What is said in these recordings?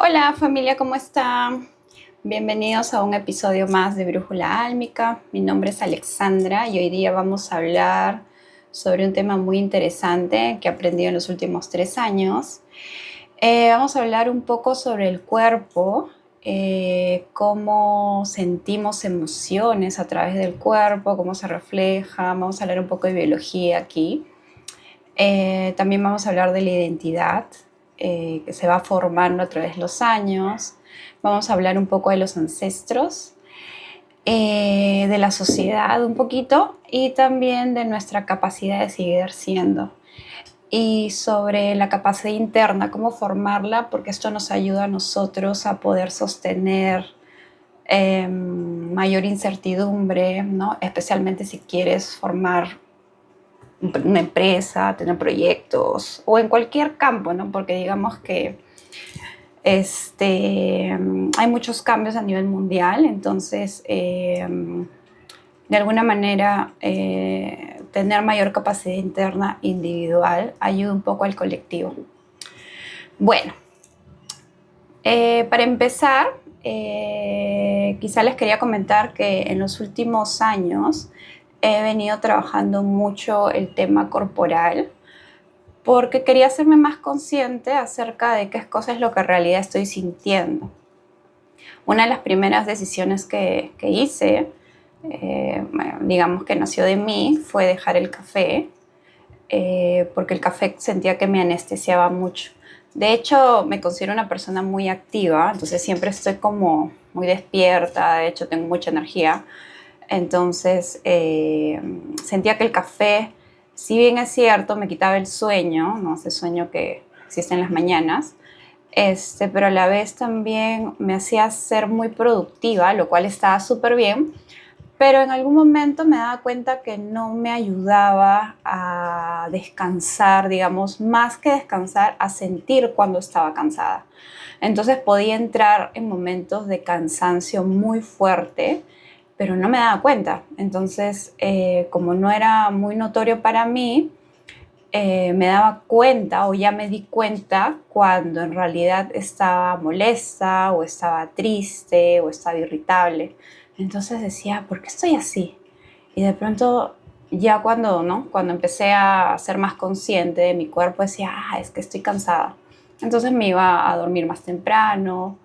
Hola familia, ¿cómo están? Bienvenidos a un episodio más de Brújula Álmica. Mi nombre es Alexandra y hoy día vamos a hablar sobre un tema muy interesante que he aprendido en los últimos 3 años. Vamos a hablar un poco sobre el cuerpo, cómo sentimos emociones a través del cuerpo, cómo se refleja. Vamos a hablar un poco de biología aquí. También vamos a hablar de la identidad que se va formando a través de los años. Vamos a hablar un poco de los ancestros, de la sociedad un poquito y también de nuestra capacidad de seguir siendo. Y sobre la capacidad interna, cómo formarla, porque esto nos ayuda a nosotros a poder sostener mayor incertidumbre, ¿no? Especialmente si quieres formar una empresa, tener proyectos o en cualquier campo, ¿no? Porque digamos que hay muchos cambios a nivel mundial, entonces de alguna manera tener mayor capacidad interna individual ayuda un poco al colectivo. Bueno, para empezar, quizá les quería comentar que en los últimos años he venido trabajando mucho el tema corporal porque quería hacerme más consciente acerca de qué cosa es lo que en realidad estoy sintiendo. Una de las primeras decisiones que hice, digamos que nació de mí, fue dejar el café, porque el café sentía que me anestesiaba mucho. De hecho, me considero una persona muy activa, entonces siempre estoy como muy despierta, de hecho tengo mucha energía. Entonces sentía que el café, si bien es cierto, me quitaba el sueño, ¿no? Ese sueño que existe en las mañanas, pero a la vez también me hacía ser muy productiva, lo cual estaba súper bien, pero en algún momento me daba cuenta que no me ayudaba a descansar, digamos, más que descansar, a sentir cuando estaba cansada. Entonces podía entrar en momentos de cansancio muy fuerte, pero no me daba cuenta. Entonces, como no era muy notorio para mí, me daba cuenta o ya me di cuenta cuando en realidad estaba molesta o estaba triste o estaba irritable. Entonces decía, ¿por qué estoy así? Y de pronto ya cuando, ¿no? Cuando empecé a ser más consciente de mi cuerpo decía, es que estoy cansada. Entonces me iba a dormir más temprano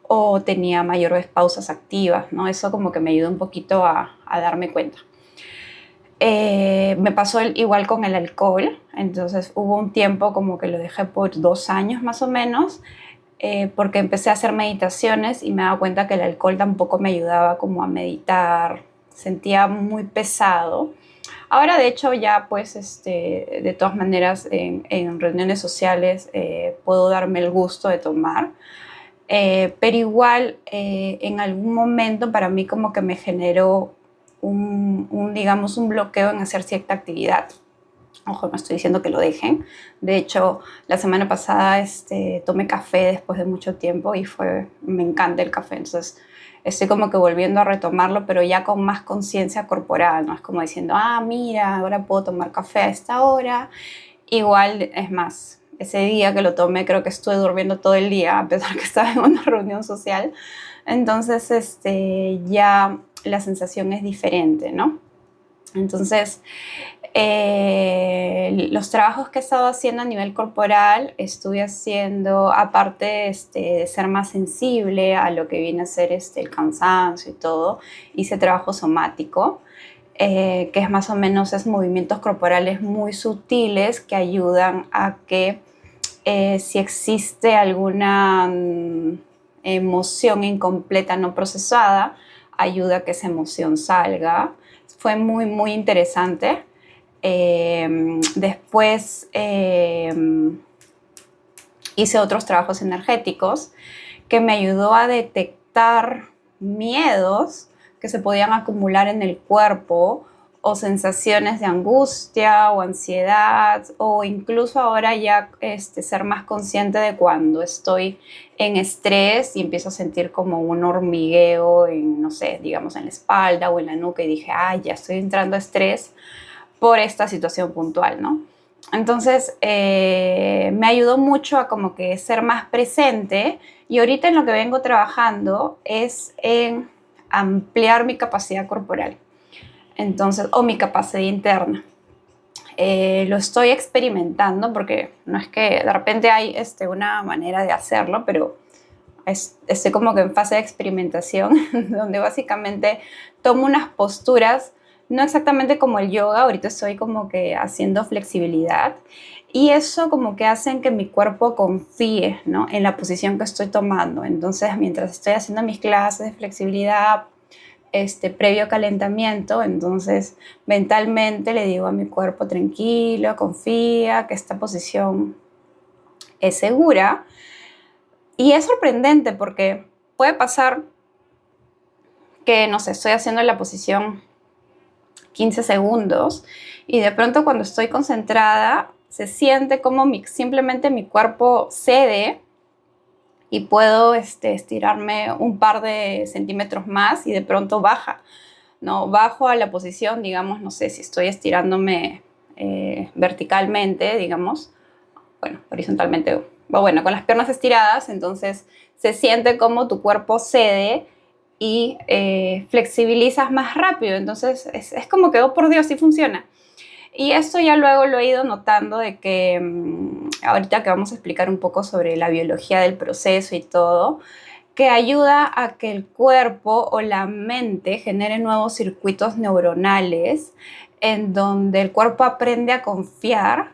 o tenía mayores pausas activas, ¿no? Eso como que me ayudó un poquito a darme cuenta. Me pasó igual con el alcohol, entonces hubo un tiempo como que lo dejé por 2 años más o menos, porque empecé a hacer meditaciones y me daba cuenta que el alcohol tampoco me ayudaba como a meditar, sentía muy pesado. Ahora de hecho ya pues de todas maneras en reuniones sociales puedo darme el gusto de tomar, pero igual en algún momento para mí como que me generó digamos, un bloqueo en hacer cierta actividad. Ojo, no estoy diciendo que lo dejen. De hecho, la semana pasada tomé café después de mucho tiempo y me encanta el café. Entonces, estoy como que volviendo a retomarlo, pero ya con más conciencia corporal. No es como diciendo, mira, ahora puedo tomar café a esta hora. Igual, es más, ese día que lo tomé creo que estuve durmiendo todo el día, a pesar que estaba en una reunión social. Entonces, ya la sensación es diferente, ¿no? Entonces, los trabajos que he estado haciendo a nivel corporal, estuve haciendo, aparte de ser más sensible a lo que viene a ser el cansancio y todo, hice trabajo somático, que es más o menos movimientos corporales muy sutiles que ayudan a que si existe alguna emoción incompleta no procesada, ayuda a que esa emoción salga. Fue muy, muy interesante. Después hice otros trabajos energéticos que me ayudó a detectar miedos que se podían acumular en el cuerpo o sensaciones de angustia o ansiedad, o incluso ahora ya ser más consciente de cuando estoy en estrés y empiezo a sentir como un hormigueo en, no sé, digamos en la espalda o en la nuca, y dije, ya estoy entrando a estrés por esta situación puntual, ¿no? Entonces, me ayudó mucho a como que ser más presente y ahorita en lo que vengo trabajando es en ampliar mi capacidad corporal, entonces, o mi capacidad interna. Lo estoy experimentando porque no es que de repente hay una manera de hacerlo, pero estoy como que en fase de experimentación, donde básicamente tomo unas posturas, no exactamente como el yoga, ahorita estoy como que haciendo flexibilidad, y eso como que hacen que mi cuerpo confíe, ¿no?, en la posición que estoy tomando. Entonces, mientras estoy haciendo mis clases de flexibilidad, previo calentamiento, entonces mentalmente le digo a mi cuerpo tranquilo, confía, que esta posición es segura. Y es sorprendente porque puede pasar que, no sé, estoy haciendo la posición 15 segundos y de pronto cuando estoy concentrada se siente como simplemente mi cuerpo cede y puedo estirarme un par de centímetros más y de pronto baja, ¿no? Bajo a la posición, digamos, no sé si estoy estirándome verticalmente, digamos, bueno, horizontalmente, o bueno, con las piernas estiradas, entonces se siente como tu cuerpo cede y flexibilizas más rápido. Entonces es como que, oh por Dios, sí funciona. Y esto ya luego lo he ido notando de que ahorita que vamos a explicar un poco sobre la biología del proceso y todo, que ayuda a que el cuerpo o la mente genere nuevos circuitos neuronales en donde el cuerpo aprende a confiar,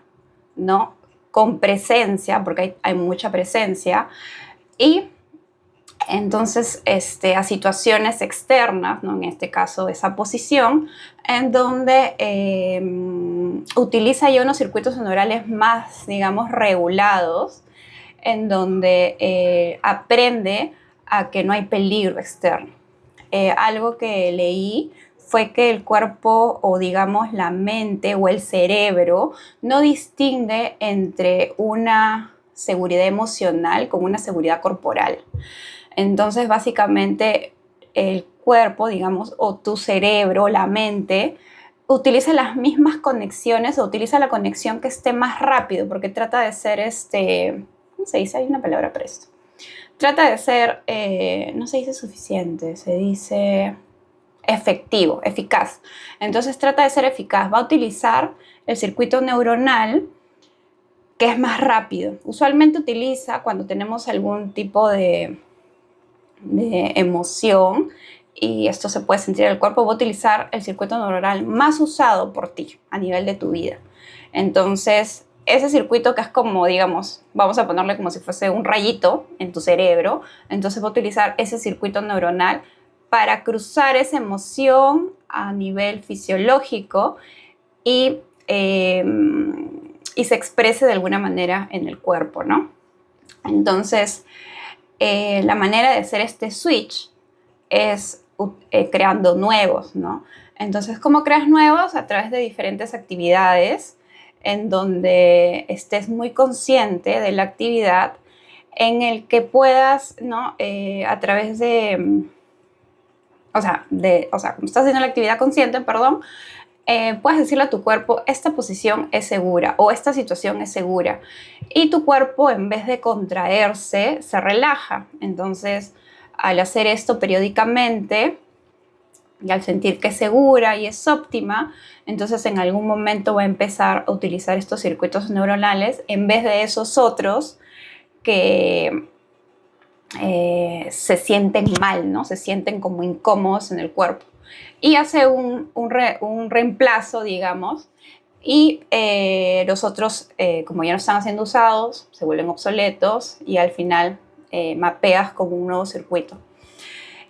¿no?, con presencia, porque hay mucha presencia, y entonces a situaciones externas, ¿no?, en este caso esa posición, en donde utiliza ya unos circuitos neurales más, digamos, regulados, en donde aprende a que no hay peligro externo. Algo que leí fue que el cuerpo o digamos la mente o el cerebro no distingue entre una seguridad emocional con una seguridad corporal. Entonces, básicamente, el cuerpo, digamos, o tu cerebro, la mente, utiliza las mismas conexiones o utiliza la conexión que esté más rápido, porque trata de ser, ¿cómo se dice? Hay una palabra para esto. Trata de ser, no se dice suficiente, se dice efectivo, eficaz. Entonces trata de ser eficaz. Va a utilizar el circuito neuronal que es más rápido. Usualmente utiliza cuando tenemos algún tipo de emoción, y esto se puede sentir en el cuerpo, va a utilizar el circuito neuronal más usado por ti a nivel de tu vida. Entonces, ese circuito que es como, digamos, vamos a ponerle como si fuese un rayito en tu cerebro, entonces va a utilizar ese circuito neuronal para cruzar esa emoción a nivel fisiológico y, eh, y se exprese de alguna manera en el cuerpo, ¿no? Entonces, la manera de hacer este switch es creando nuevos, ¿no? Entonces, ¿cómo creas nuevos? A través de diferentes actividades en donde estés muy consciente de la actividad, en el que puedas, ¿no?, a través de, como estás haciendo la actividad consciente, perdón, puedes decirle a tu cuerpo, esta posición es segura o esta situación es segura. Y tu cuerpo, en vez de contraerse, se relaja. Entonces, al hacer esto periódicamente y al sentir que es segura y es óptima, entonces en algún momento va a empezar a utilizar estos circuitos neuronales en vez de esos otros que se sienten mal, ¿no? Se sienten como incómodos en el cuerpo. Y hace un reemplazo, digamos, y los otros, como ya no están siendo usados, se vuelven obsoletos y al final mapeas como un nuevo circuito.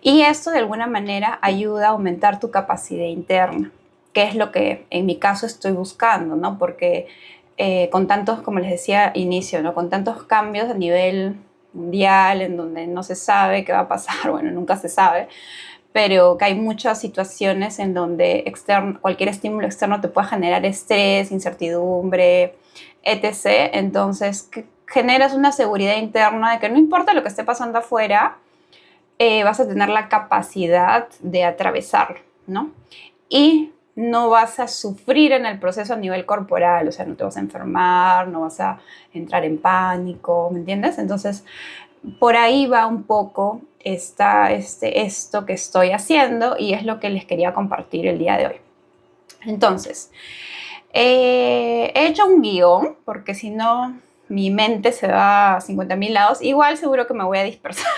Y esto de alguna manera ayuda a aumentar tu capacidad interna, que es lo que en mi caso estoy buscando, ¿no? Porque con tantos, como les decía al inicio, ¿no?, con tantos cambios a nivel mundial, en donde no se sabe qué va a pasar, bueno, nunca se sabe, pero que hay muchas situaciones en donde cualquier estímulo externo te puede generar estrés, incertidumbre, etc. Entonces, generas una seguridad interna de que no importa lo que esté pasando afuera, vas a tener la capacidad de atravesarlo, ¿no? Y no vas a sufrir en el proceso a nivel corporal, o sea, no te vas a enfermar, no vas a entrar en pánico, ¿me entiendes? Entonces, por ahí va un poco esto que estoy haciendo y es lo que les quería compartir el día de hoy. Entonces, he hecho un guión, porque si no, mi mente se va a 50.000 lados. Igual seguro que me voy a dispersar,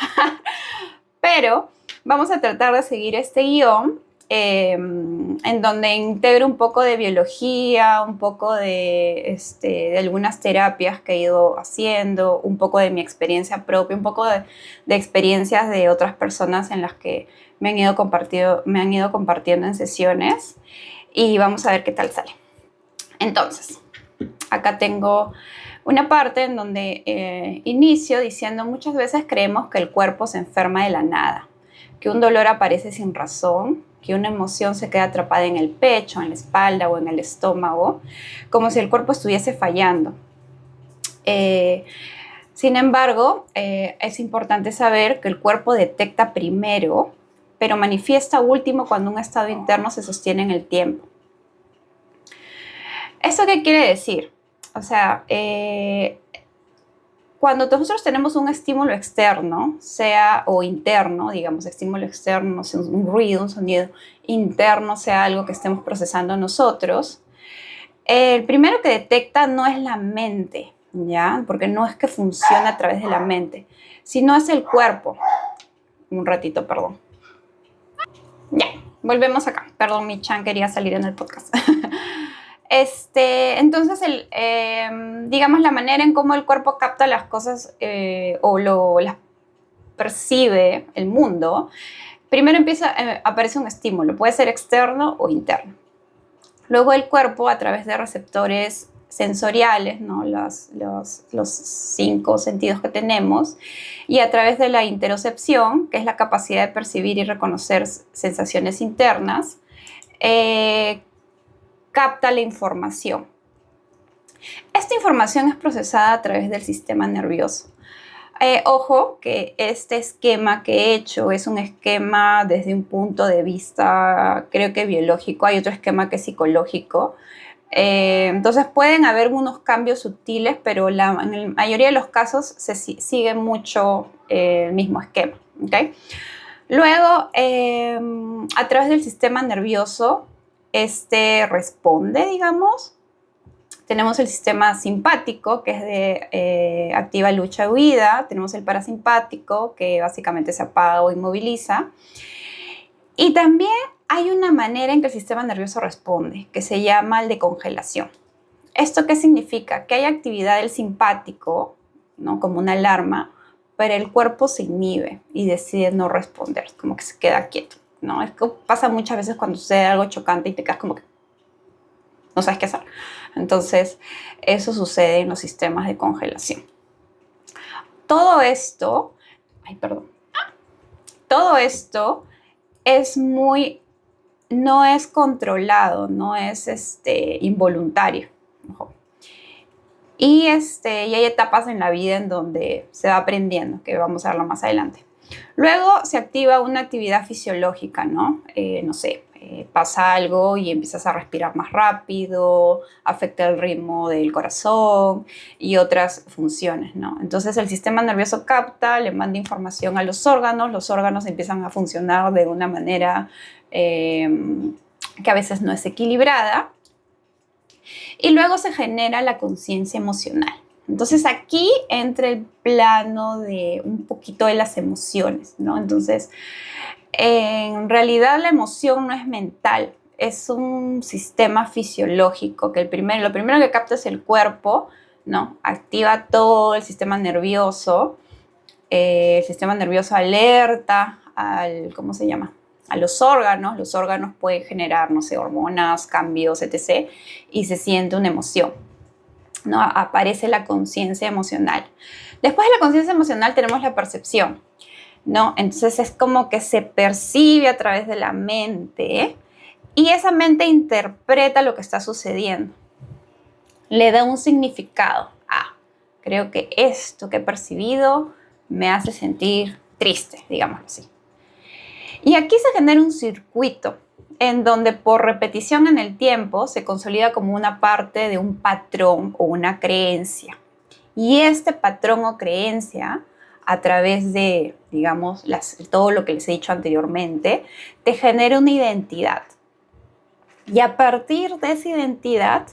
pero vamos a tratar de seguir este guión en donde integro un poco de biología, un poco de algunas terapias que he ido haciendo, un poco de mi experiencia propia, un poco de experiencias de otras personas en las que me han ido compartiendo en sesiones y vamos a ver qué tal sale. Entonces, acá tengo una parte en donde inicio diciendo: muchas veces creemos que el cuerpo se enferma de la nada, que un dolor aparece sin razón, que una emoción se queda atrapada en el pecho, en la espalda o en el estómago, como si el cuerpo estuviese fallando. Sin embargo, es importante saber que el cuerpo detecta primero, pero manifiesta último cuando un estado interno se sostiene en el tiempo. ¿Eso qué quiere decir? O sea, cuando nosotros tenemos un estímulo externo, sea o interno, digamos, estímulo externo, no sé, un ruido, un sonido interno, sea algo que estemos procesando nosotros, el primero que detecta no es la mente, ¿ya? Porque no es que funcione a través de la mente, sino es el cuerpo. Un ratito, perdón. Ya, volvemos acá. Perdón, mi chan quería salir en el podcast. Entonces, digamos, la manera en cómo el cuerpo capta las cosas las percibe el mundo, primero aparece un estímulo, puede ser externo o interno. Luego el cuerpo, a través de receptores sensoriales, ¿no? los 5 sentidos que tenemos, y a través de la interocepción, que es la capacidad de percibir y reconocer sensaciones internas, capta la información. Esta información es procesada a través del sistema nervioso. Ojo que este esquema que he hecho es un esquema desde un punto de vista, creo que biológico. Hay otro esquema que es psicológico. Entonces pueden haber unos cambios sutiles, pero en la mayoría de los casos se sigue mucho el mismo esquema. ¿Okay? Luego, a través del sistema nervioso, responde, digamos. Tenemos el sistema simpático, que es de activa lucha huida. Tenemos el parasimpático, que básicamente se apaga o inmoviliza. Y también hay una manera en que el sistema nervioso responde, que se llama el de congelación. ¿Esto qué significa? Que hay actividad del simpático, ¿no? Como una alarma, pero el cuerpo se inhibe y decide no responder, como que se queda quieto, ¿no? Es que pasa muchas veces cuando sucede algo chocante y te quedas como que no sabes qué hacer. Entonces, eso sucede en los sistemas de congelación. Todo esto no es controlado, no es involuntario. Ojo. Y hay etapas en la vida en donde se va aprendiendo, que vamos a verlo más adelante. Luego se activa una actividad fisiológica, ¿no? No sé, pasa algo y empiezas a respirar más rápido, afecta el ritmo del corazón y otras funciones, ¿no? Entonces el sistema nervioso capta, le manda información a los órganos empiezan a funcionar de una manera que a veces no es equilibrada, y luego se genera la conciencia emocional. Entonces aquí entra el plano de un poquito de las emociones, ¿no? Entonces, en realidad la emoción no es mental, es un sistema fisiológico, que lo primero que capta es el cuerpo, ¿no? Activa todo el sistema nervioso alerta ¿cómo se llama? A los órganos pueden generar, no sé, hormonas, cambios, etc. Y se siente una emoción, ¿no? Aparece la conciencia emocional. Después de la conciencia emocional tenemos la percepción, ¿no? Entonces es como que se percibe a través de la mente y esa mente interpreta lo que está sucediendo. Le da un significado. Creo que esto que he percibido me hace sentir triste, digámoslo así. Y aquí se genera un circuito. en donde por repetición en el tiempo se consolida como una parte de un patrón o una creencia. Y este patrón o creencia, a través de, digamos, todo lo que les he dicho anteriormente, te genera una identidad. Y a partir de esa identidad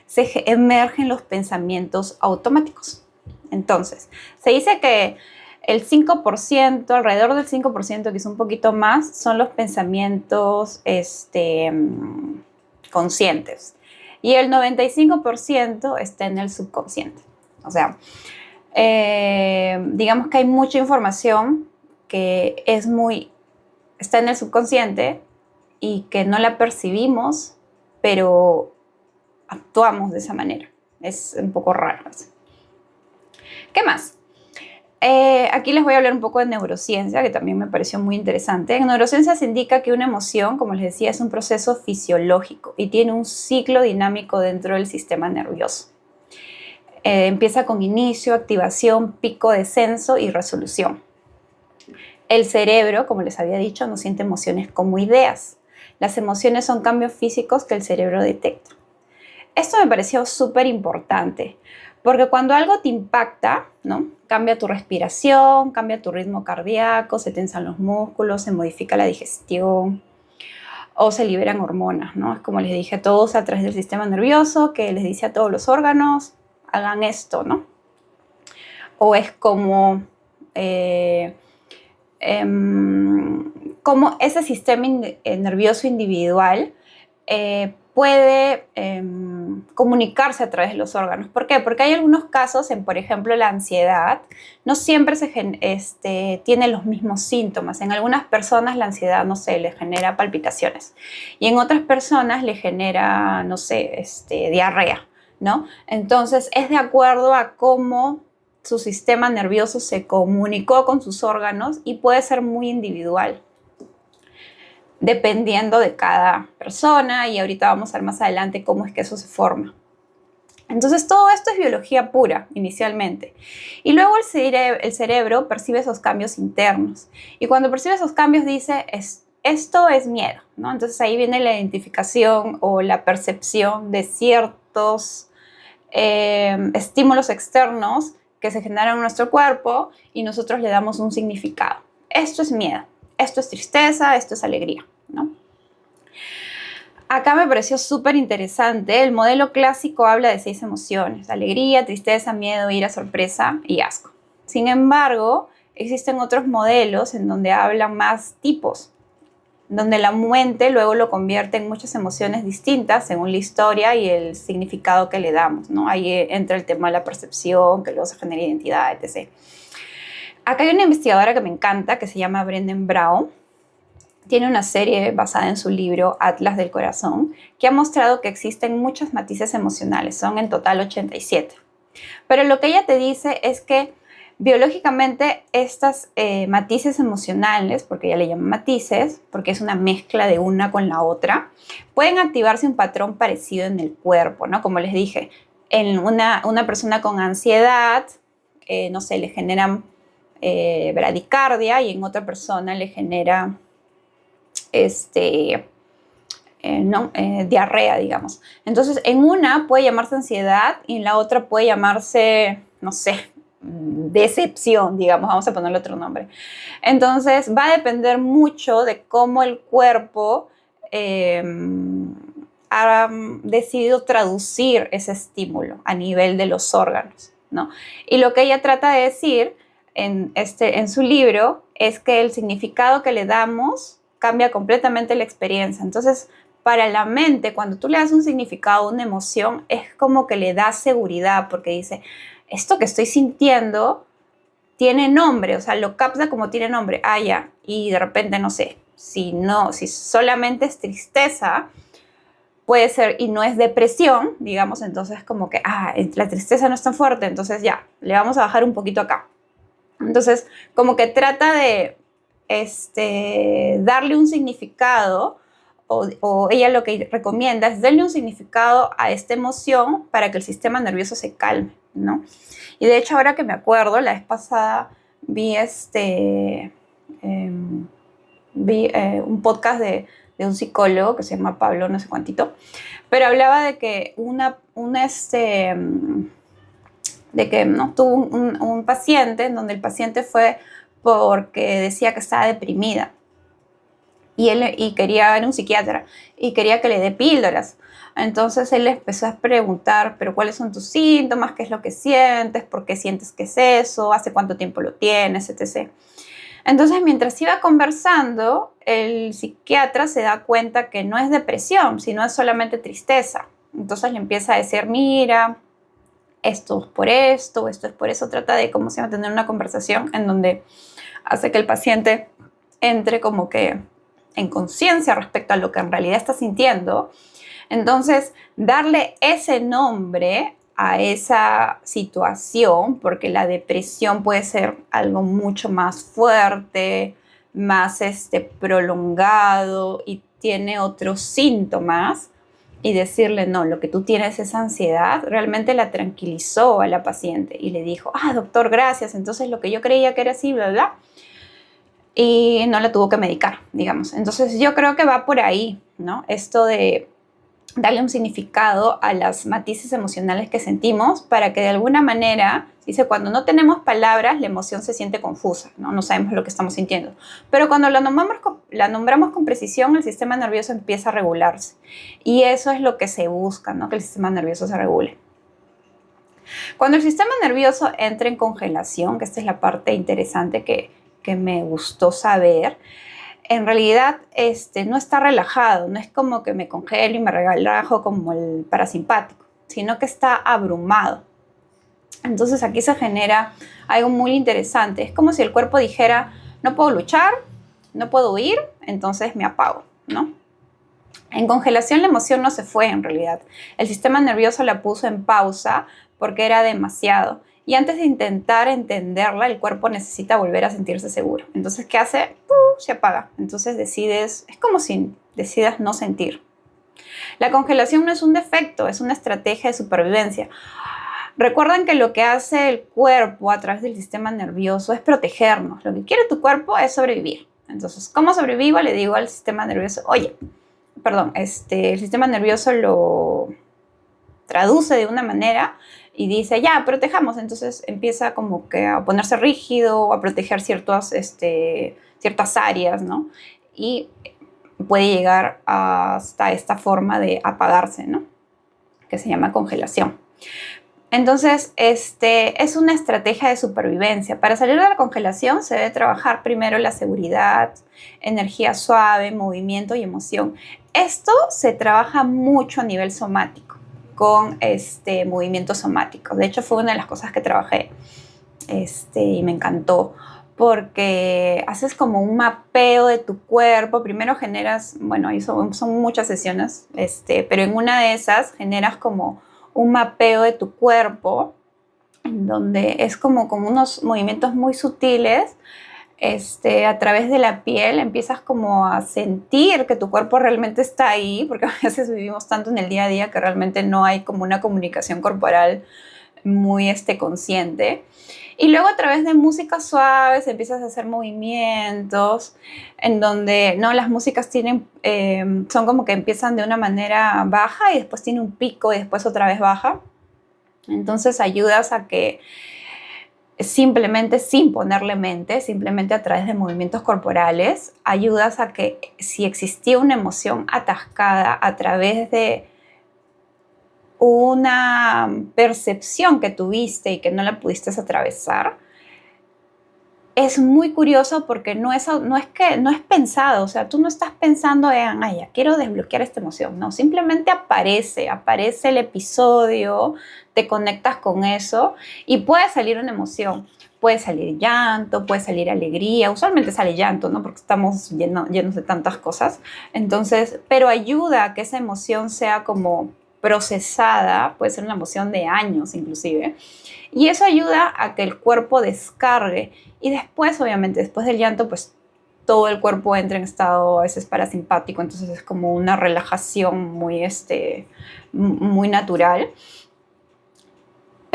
se emergen los pensamientos automáticos. Entonces, se dice que el 5%, alrededor del 5%, que es un poquito más, son los pensamientos conscientes. Y el 95% está en el subconsciente. O sea, digamos que hay mucha información que está en el subconsciente y que no la percibimos, pero actuamos de esa manera. Es un poco raro. ¿Qué más? Aquí les voy a hablar un poco de neurociencia, que también me pareció muy interesante. En neurociencia se indica que una emoción, como les decía, es un proceso fisiológico y tiene un ciclo dinámico dentro del sistema nervioso. Empieza con inicio, activación, pico, descenso y resolución. El cerebro, como les había dicho, no siente emociones como ideas. Las emociones son cambios físicos que el cerebro detecta. Esto me pareció súper importante, porque cuando algo te impacta, ¿no? Cambia tu respiración, cambia tu ritmo cardíaco, se tensan los músculos, se modifica la digestión o se liberan hormonas, ¿no? Es como les dije, todos a través del sistema nervioso que les dice a todos los órganos, hagan esto, ¿no? O es como ese sistema nervioso individual puede comunicarse a través de los órganos. ¿Por qué? Porque hay algunos casos, por ejemplo, la ansiedad, no siempre tiene los mismos síntomas. En algunas personas la ansiedad, no sé, le genera palpitaciones. Y en otras personas le genera, no sé, diarrea, ¿no? Entonces, es de acuerdo a cómo su sistema nervioso se comunicó con sus órganos y puede ser muy individual, dependiendo de cada persona, y ahorita vamos a ver más adelante cómo es que eso se forma. Entonces, todo esto es biología pura, inicialmente. Y luego el cerebro percibe esos cambios internos. Y cuando percibe esos cambios dice, esto es miedo, ¿no? Entonces, ahí viene la identificación o la percepción de ciertos estímulos externos que se generan en nuestro cuerpo y nosotros le damos un significado. Esto es miedo, esto es tristeza, esto es alegría, ¿no? Acá me pareció súper interesante. El modelo clásico habla de 6 emociones: alegría, tristeza, miedo, ira, sorpresa y asco. Sin embargo, existen otros modelos en donde hablan más tipos, donde la mente luego lo convierte en muchas emociones distintas según la historia y el significado que le damos, ¿no? Ahí entra el tema de la percepción, que luego se genera identidad, etc. Acá hay una investigadora que me encanta, que se llama Brené Brown. Tiene una serie basada en su libro Atlas del Corazón, que ha mostrado que existen muchos matices emocionales, son en total 87. Pero lo que ella te dice es que biológicamente estas matices emocionales, porque ella le llama matices, porque es una mezcla de una con la otra, pueden activarse un patrón parecido en el cuerpo, ¿no? Como les dije, en una persona con ansiedad, no sé, le generan bradicardia, y en otra persona le genera diarrea, digamos. Entonces, en una puede llamarse ansiedad y en la otra puede llamarse, no sé, decepción, digamos, vamos a ponerle otro nombre. Entonces, va a depender mucho de cómo el cuerpo ha decidido traducir ese estímulo a nivel de los órganos, ¿no? Y lo que ella trata de decir en su libro es que el significado que le damos cambia completamente la experiencia. Entonces, para la mente, cuando tú le das un significado, una emoción, es como que le da seguridad, porque dice, esto que estoy sintiendo tiene nombre, o sea, lo capta como tiene nombre, ya, y de repente, no sé, si solamente es tristeza, puede ser, y no es depresión, digamos, entonces como que, la tristeza no es tan fuerte, entonces ya, le vamos a bajar un poquito acá. Entonces, como que trata de darle un significado, o ella lo que recomienda es darle un significado a esta emoción para que el sistema nervioso se calme, ¿no? Y de hecho, ahora que me acuerdo, la vez pasada vi un podcast de un psicólogo que se llama Pablo, no sé cuántito, pero hablaba de que de que no tuvo un paciente en donde el paciente fue porque decía que estaba deprimida y era un psiquiatra y quería que le dé píldoras. Entonces él le empezó a preguntar, pero ¿cuáles son tus síntomas? ¿Qué es lo que sientes? ¿Por qué sientes que es eso? ¿Hace cuánto tiempo lo tienes? Etc. Entonces, mientras iba conversando, el psiquiatra se da cuenta que no es depresión, sino es solamente tristeza. Entonces le empieza a decir, mira, esto es por eso. Trata de, ¿cómo se llama?, tener una conversación en donde hace que el paciente entre como que en conciencia respecto a lo que en realidad está sintiendo. Entonces, darle ese nombre a esa situación, porque la depresión puede ser algo mucho más fuerte, más prolongado y tiene otros síntomas, y decirle, no, lo que tú tienes es ansiedad, realmente la tranquilizó a la paciente y le dijo, doctor, gracias, entonces lo que yo creía que era así, bla, bla, y no la tuvo que medicar, digamos. Entonces yo creo que va por ahí, ¿no? Esto de darle un significado a las matices emocionales que sentimos para que de alguna manera, dice, cuando no tenemos palabras, la emoción se siente confusa, ¿no? No sabemos lo que estamos sintiendo. Pero cuando la nombramos con precisión, el sistema nervioso empieza a regularse. Y eso es lo que se busca, ¿no? Que el sistema nervioso se regule. Cuando el sistema nervioso entra en congelación, que esta es la parte interesante que me gustó saber, en realidad no está relajado, no es como que me congelo y me relajo como el parasimpático, sino que está abrumado. Entonces aquí se genera algo muy interesante. Es como si el cuerpo dijera, no puedo luchar, no puedo huir, entonces me apago, ¿no? En congelación la emoción no se fue en realidad. El sistema nervioso la puso en pausa porque era demasiado. Y antes de intentar entenderla, el cuerpo necesita volver a sentirse seguro. Entonces, ¿qué hace? Se apaga. Entonces es como si decidas no sentir. La congelación no es un defecto, es una estrategia de supervivencia. Recuerden que lo que hace el cuerpo a través del sistema nervioso es protegernos. Lo que quiere tu cuerpo es sobrevivir. Entonces, ¿cómo sobrevivo? Le digo al sistema nervioso, el sistema nervioso lo traduce de una manera y dice, ya, protejamos. Entonces empieza como que a ponerse rígido, a proteger ciertas áreas, ¿no? Y puede llegar hasta esta forma de apagarse, ¿no? Que se llama congelación. Entonces, es una estrategia de supervivencia. Para salir de la congelación se debe trabajar primero la seguridad, energía suave, movimiento y emoción. Esto se trabaja mucho a nivel somático, con movimientos somáticos. De hecho, fue una de las cosas que trabajé y me encantó, porque haces como un mapeo de tu cuerpo. Primero generas, bueno, son muchas sesiones, pero en una de esas generas como un mapeo de tu cuerpo, en donde es como con unos movimientos muy sutiles, a través de la piel empiezas como a sentir que tu cuerpo realmente está ahí, porque a veces vivimos tanto en el día a día que realmente no hay como una comunicación corporal muy consciente. Y luego a través de músicas suaves empiezas a hacer movimientos en donde las músicas son como que empiezan de una manera baja y después tiene un pico y después otra vez baja. Entonces ayudas a que simplemente, sin ponerle mente, simplemente a través de movimientos corporales, ayudas a que si existía una emoción atascada a través de una percepción que tuviste y que no la pudiste atravesar, es muy curioso porque no es pensado. O sea, tú no estás pensando en, ya quiero desbloquear esta emoción. No, simplemente aparece el episodio, te conectas con eso y puede salir una emoción. Puede salir llanto, puede salir alegría. Usualmente sale llanto, ¿no? Porque estamos llenos de tantas cosas. Entonces, pero ayuda a que esa emoción sea como procesada. Puede ser una emoción de años inclusive. Y eso ayuda a que el cuerpo descargue. Y después, obviamente, después del llanto, pues todo el cuerpo entra en estado a veces parasimpático. Entonces es como una relajación muy natural.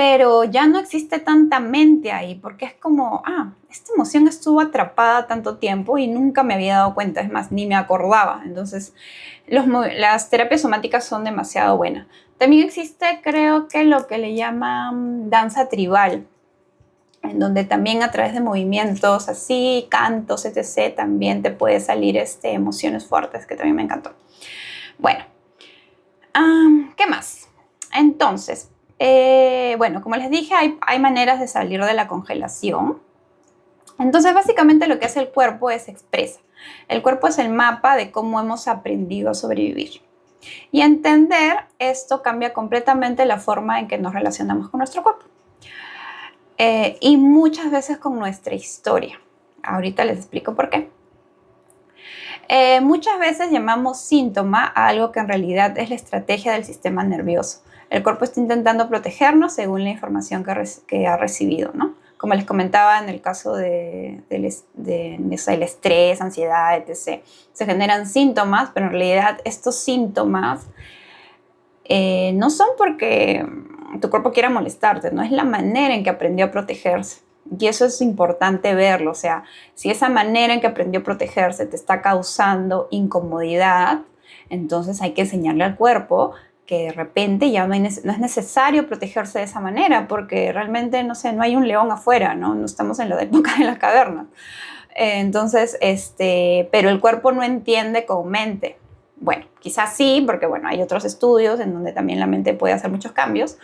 pero ya no existe tanta mente ahí, porque es como, esta emoción estuvo atrapada tanto tiempo y nunca me había dado cuenta, es más, ni me acordaba. Entonces, las terapias somáticas son demasiado buenas. También existe, creo que lo que le llaman danza tribal, en donde también a través de movimientos así, cantos, etc., también te puede salir emociones fuertes, que también me encantó. Bueno, ¿qué más? Entonces, bueno, como les dije, hay maneras de salir de la congelación. Entonces, básicamente lo que hace el cuerpo es expresa. El cuerpo es el mapa de cómo hemos aprendido a sobrevivir. Y entender esto cambia completamente la forma en que nos relacionamos con nuestro cuerpo. Y muchas veces con nuestra historia. Ahorita les explico por qué. Muchas veces llamamos síntoma a algo que en realidad es la estrategia del sistema nervioso. El cuerpo está intentando protegernos según la información que ha recibido, ¿no? Como les comentaba en el caso del estrés, ansiedad, etc. Se generan síntomas, pero en realidad estos síntomas no son porque tu cuerpo quiera molestarte, no es la manera en que aprendió a protegerse. Y eso es importante verlo, o sea, si esa manera en que aprendió a protegerse te está causando incomodidad, entonces hay que enseñarle al cuerpo que de repente ya no es necesario protegerse de esa manera, porque realmente, no sé, no hay un león afuera, no estamos en la época de las cavernas. Entonces, pero el cuerpo no entiende con mente. Bueno, quizás sí, porque bueno, hay otros estudios en donde también la mente puede hacer muchos cambios,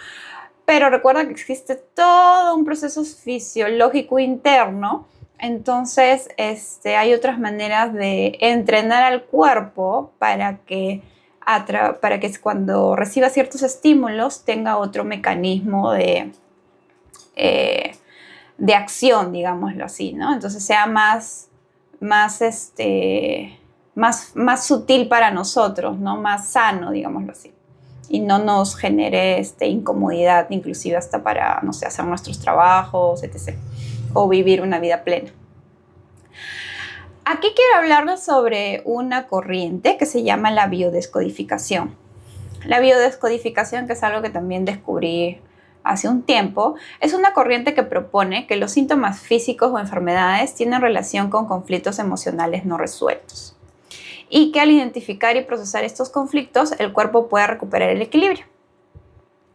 pero recuerda que existe todo un proceso fisiológico interno. Entonces, hay otras maneras de entrenar al cuerpo para que cuando reciba ciertos estímulos tenga otro mecanismo de acción, digámoslo así, ¿no? Entonces sea más sutil para nosotros, ¿no? Más sano, digámoslo así. Y no nos genere incomodidad, inclusive hasta para, no sé, hacer nuestros trabajos, etc. O vivir una vida plena. Aquí quiero hablarles sobre una corriente que se llama la biodescodificación. La biodescodificación, que es algo que también descubrí hace un tiempo, es una corriente que propone que los síntomas físicos o enfermedades tienen relación con conflictos emocionales no resueltos y que al identificar y procesar estos conflictos, el cuerpo puede recuperar el equilibrio.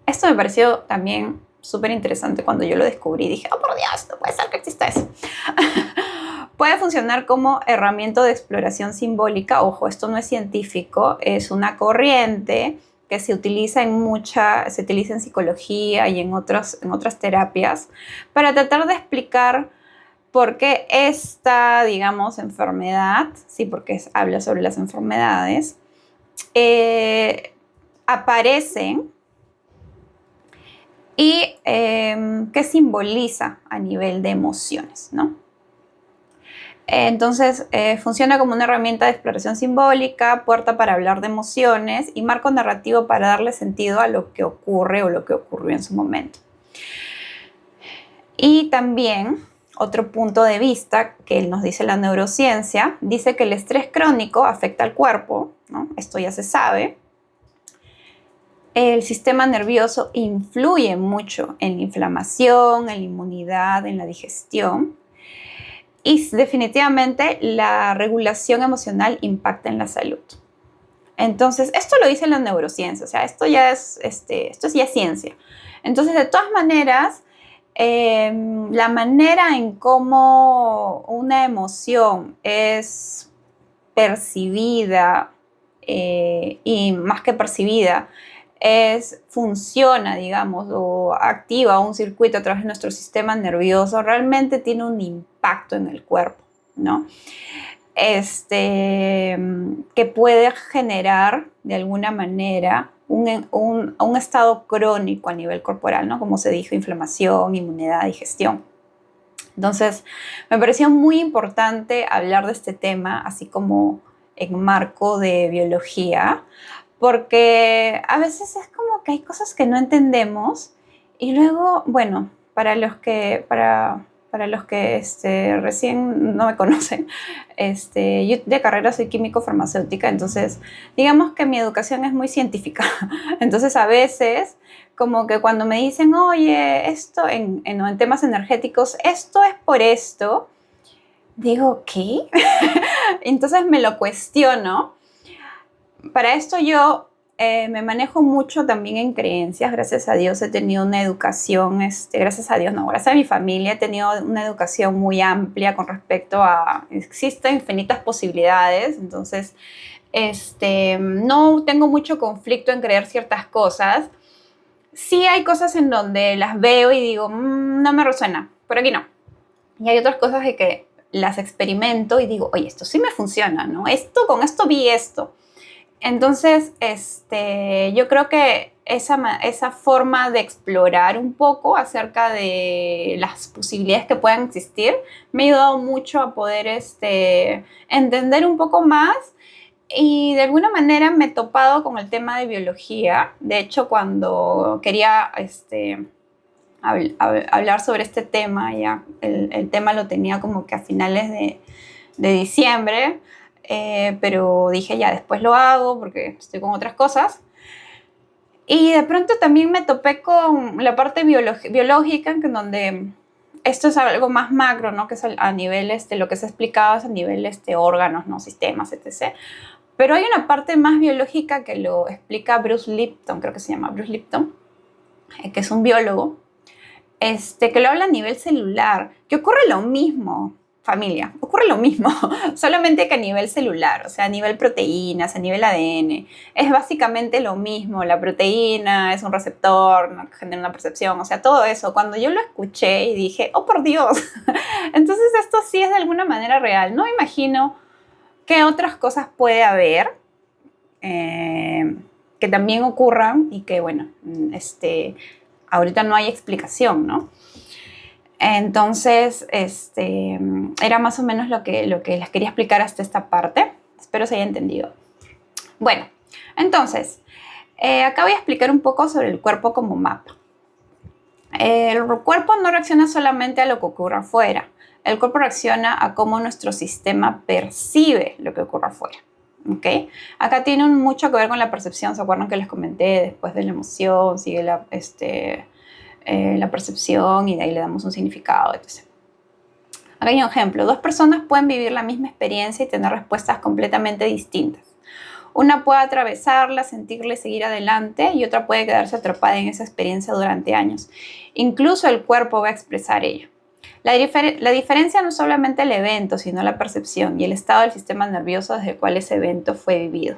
Esto me pareció también súper interesante cuando yo lo descubrí. Dije, oh, por Dios, no puede ser que exista eso. Puede funcionar como herramienta de exploración simbólica. Ojo, esto no es científico, es una corriente que se utiliza en psicología y en otras terapias para tratar de explicar por qué esta, digamos, enfermedad, sí, porque habla sobre las enfermedades, aparecen y qué simboliza a nivel de emociones, ¿no? Entonces, funciona como una herramienta de exploración simbólica, puerta para hablar de emociones y marco narrativo para darle sentido a lo que ocurre o lo que ocurrió en su momento. Y también, otro punto de vista que nos dice la neurociencia, dice que el estrés crónico afecta al cuerpo, ¿no? Esto ya se sabe. El sistema nervioso influye mucho en la inflamación, en la inmunidad, en la digestión. Y definitivamente la regulación emocional impacta en la salud. Entonces, esto lo dice la neurociencia, o sea, esto ya es ciencia. Entonces, de todas maneras, la manera en cómo una emoción es percibida y más que percibida, funciona, digamos, o activa un circuito a través de nuestro sistema nervioso, realmente tiene un impacto en el cuerpo, ¿no? Que puede generar de alguna manera un estado crónico a nivel corporal, ¿no? Como se dijo, inflamación, inmunidad, digestión. Entonces, me pareció muy importante hablar de este tema, así como en marco de biología, porque a veces es como que hay cosas que no entendemos y luego, bueno, para para los que recién no me conocen, yo de carrera soy químico farmacéutica, entonces digamos que mi educación es muy científica. Entonces a veces como que cuando me dicen, oye, esto en temas energéticos, esto es por esto, digo, ¿qué? Entonces me lo cuestiono. Para esto yo me manejo mucho también en creencias. Gracias a Dios he tenido una educación, gracias a Dios, no, gracias a mi familia he tenido una educación muy amplia con respecto a, existen infinitas posibilidades, entonces no tengo mucho conflicto en creer ciertas cosas. Sí hay cosas en donde las veo y digo, no me resuena, por aquí no. Y hay otras cosas de que las experimento y digo, oye, esto sí me funciona, ¿no? Con esto vi esto. Entonces, yo creo que esa forma de explorar un poco acerca de las posibilidades que puedan existir me ha ayudado mucho a poder entender un poco más y de alguna manera me he topado con el tema de biología. De hecho, cuando quería hablar sobre este tema, ya el tema lo tenía como que a finales de diciembre, pero dije ya después lo hago porque estoy con otras cosas. Y de pronto también me topé con la parte biológica, en donde esto es algo más macro, ¿no? Que es a nivel, lo que se ha explicado es a nivel órganos, ¿no? Sistemas, etc. Pero hay una parte más biológica que lo explica Bruce Lipton, creo que se llama Bruce Lipton, que es un biólogo, que lo habla a nivel celular, que ocurre lo mismo, familia, ocurre lo mismo, solamente que a nivel celular, o sea, a nivel proteínas, a nivel ADN. Es básicamente lo mismo, la proteína es un receptor, ¿no? Que genera una percepción, o sea, todo eso. Cuando yo lo escuché y dije, oh, por Dios, entonces esto sí es de alguna manera real. No imagino qué otras cosas puede haber que también ocurran y que, bueno, ahorita no hay explicación, ¿no? Entonces, era más o menos lo que les quería explicar hasta esta parte. Espero se haya entendido. Bueno, entonces, acá voy a explicar un poco sobre el cuerpo como mapa. El cuerpo no reacciona solamente a lo que ocurre afuera. El cuerpo reacciona a cómo nuestro sistema percibe lo que ocurre afuera. ¿Okay? Acá tiene mucho que ver con la percepción. ¿Se acuerdan que les comenté? Después de la emoción sigue la percepción y de ahí le damos un significado, etc. Acá hay un ejemplo. Dos personas pueden vivir la misma experiencia y tener respuestas completamente distintas. Una puede atravesarla, sentirla y seguir adelante, y otra puede quedarse atrapada en esa experiencia durante años. Incluso el cuerpo va a expresar ello. La diferencia no es solamente el evento, sino la percepción y el estado del sistema nervioso desde el cual ese evento fue vivido.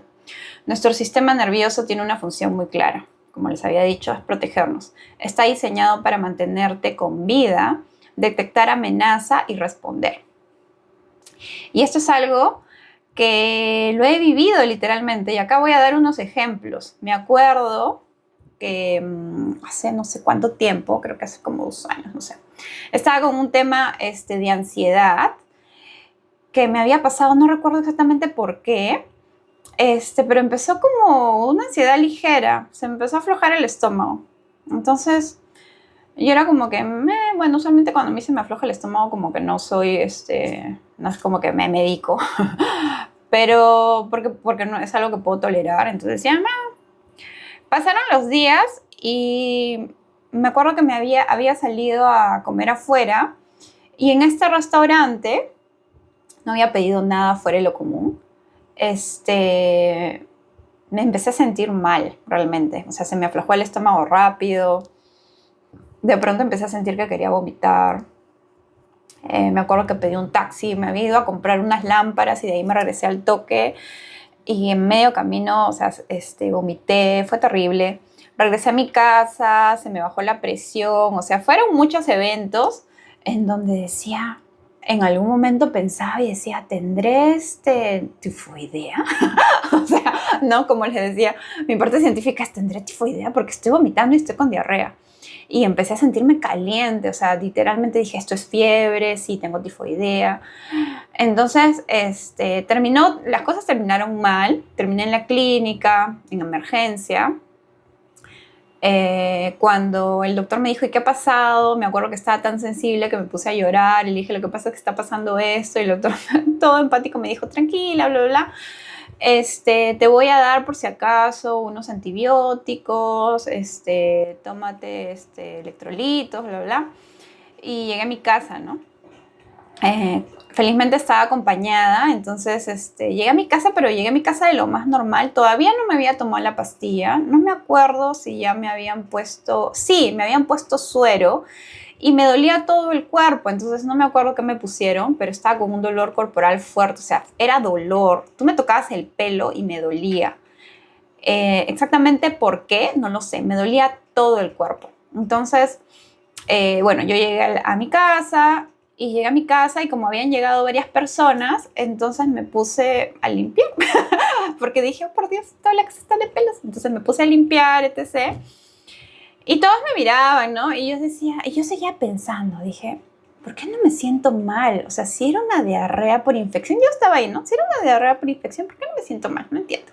Nuestro sistema nervioso tiene una función muy clara. Como les había dicho, es protegernos. Está diseñado para mantenerte con vida, detectar amenaza y responder. Y esto es algo que lo he vivido literalmente, y acá voy a dar unos ejemplos. Me acuerdo que hace no sé cuánto tiempo, creo que hace como 2 años, no sé, estaba con un tema de ansiedad que me había pasado, no recuerdo exactamente por qué, pero empezó como una ansiedad ligera, se me empezó a aflojar el estómago. Entonces, yo era como que, bueno, usualmente cuando a mí se me afloja el estómago, como que no soy, no es como que me medico, pero porque no es algo que puedo tolerar. Entonces decía, pasaron los días y me acuerdo que había salido a comer afuera y en este restaurante no había pedido nada fuera de lo común. Me empecé a sentir mal realmente, o sea, se me aflojó el estómago rápido, de pronto empecé a sentir que quería vomitar. Me acuerdo que pedí un taxi, me había ido a comprar unas lámparas y de ahí me regresé al toque y en medio camino, o sea, vomité, fue terrible. Regresé a mi casa, se me bajó la presión, o sea, fueron muchos eventos en donde decía, en algún momento pensaba y decía, ¿tendré tifoidea? O sea, no, como les decía, mi parte científica es, ¿tendré tifoidea? Porque estoy vomitando y estoy con diarrea. Y empecé a sentirme caliente, o sea, literalmente dije, esto es fiebre, sí, tengo tifoidea. Entonces, las cosas terminaron mal, terminé en la clínica, en emergencia. Cuando el doctor me dijo, ¿y qué ha pasado? Me acuerdo que estaba tan sensible que me puse a llorar y le dije, lo que pasa es que está pasando esto. Y el doctor, todo empático, me dijo, tranquila, bla, bla, bla. Te voy a dar por si acaso unos antibióticos, tómate electrolitos, bla, bla. Y llegué a mi casa, ¿no? Felizmente estaba acompañada, entonces llegué a mi casa, pero llegué a mi casa de lo más normal. Todavía no me había tomado la pastilla, no me acuerdo si ya me habían puesto, sí, me habían puesto suero y me dolía todo el cuerpo, entonces no me acuerdo qué me pusieron, pero estaba con un dolor corporal fuerte, o sea, era dolor. Tú me tocabas el pelo y me dolía. Exactamente por qué, no lo sé, me dolía todo el cuerpo. Entonces, bueno, yo llegué a mi casa y llegué a mi casa y como habían llegado varias personas, entonces me puse a limpiar, porque dije, oh, por Dios, toda la casa está de pelos. Entonces me puse a limpiar, etc. Y todos me miraban, ¿no? Y yo seguía pensando, dije, ¿por qué no me siento mal? O sea, si era una diarrea por infección, yo estaba ahí, ¿no? Si era una diarrea por infección, ¿por qué no me siento mal? No entiendo.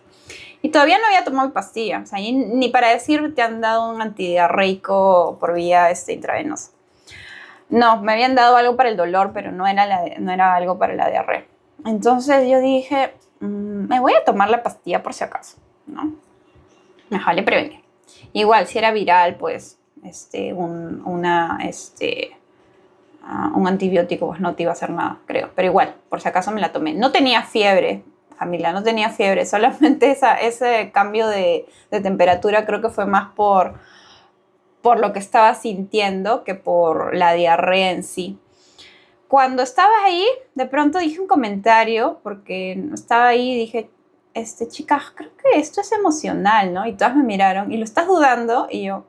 Y todavía no había tomado mi pastilla, o sea, ni para decir te han dado un antidiarreico por vía intravenosa. No, me habían dado algo para el dolor, pero no era algo para la diarrea. Entonces yo dije, me voy a tomar la pastilla por si acaso, ¿no? Mejor vale prevenir. Igual, si era viral, pues, un antibiótico pues no te iba a hacer nada, creo. Pero igual, por si acaso me la tomé. No tenía fiebre, Camila, no tenía fiebre. Solamente ese cambio de temperatura creo que fue más por lo que estaba sintiendo que por la diarrea en sí. Cuando estaba ahí, de pronto dije un comentario, porque estaba ahí y dije, chicas, creo que esto es emocional, ¿no? Y todas me miraron, ¿y lo estás dudando? Y yo,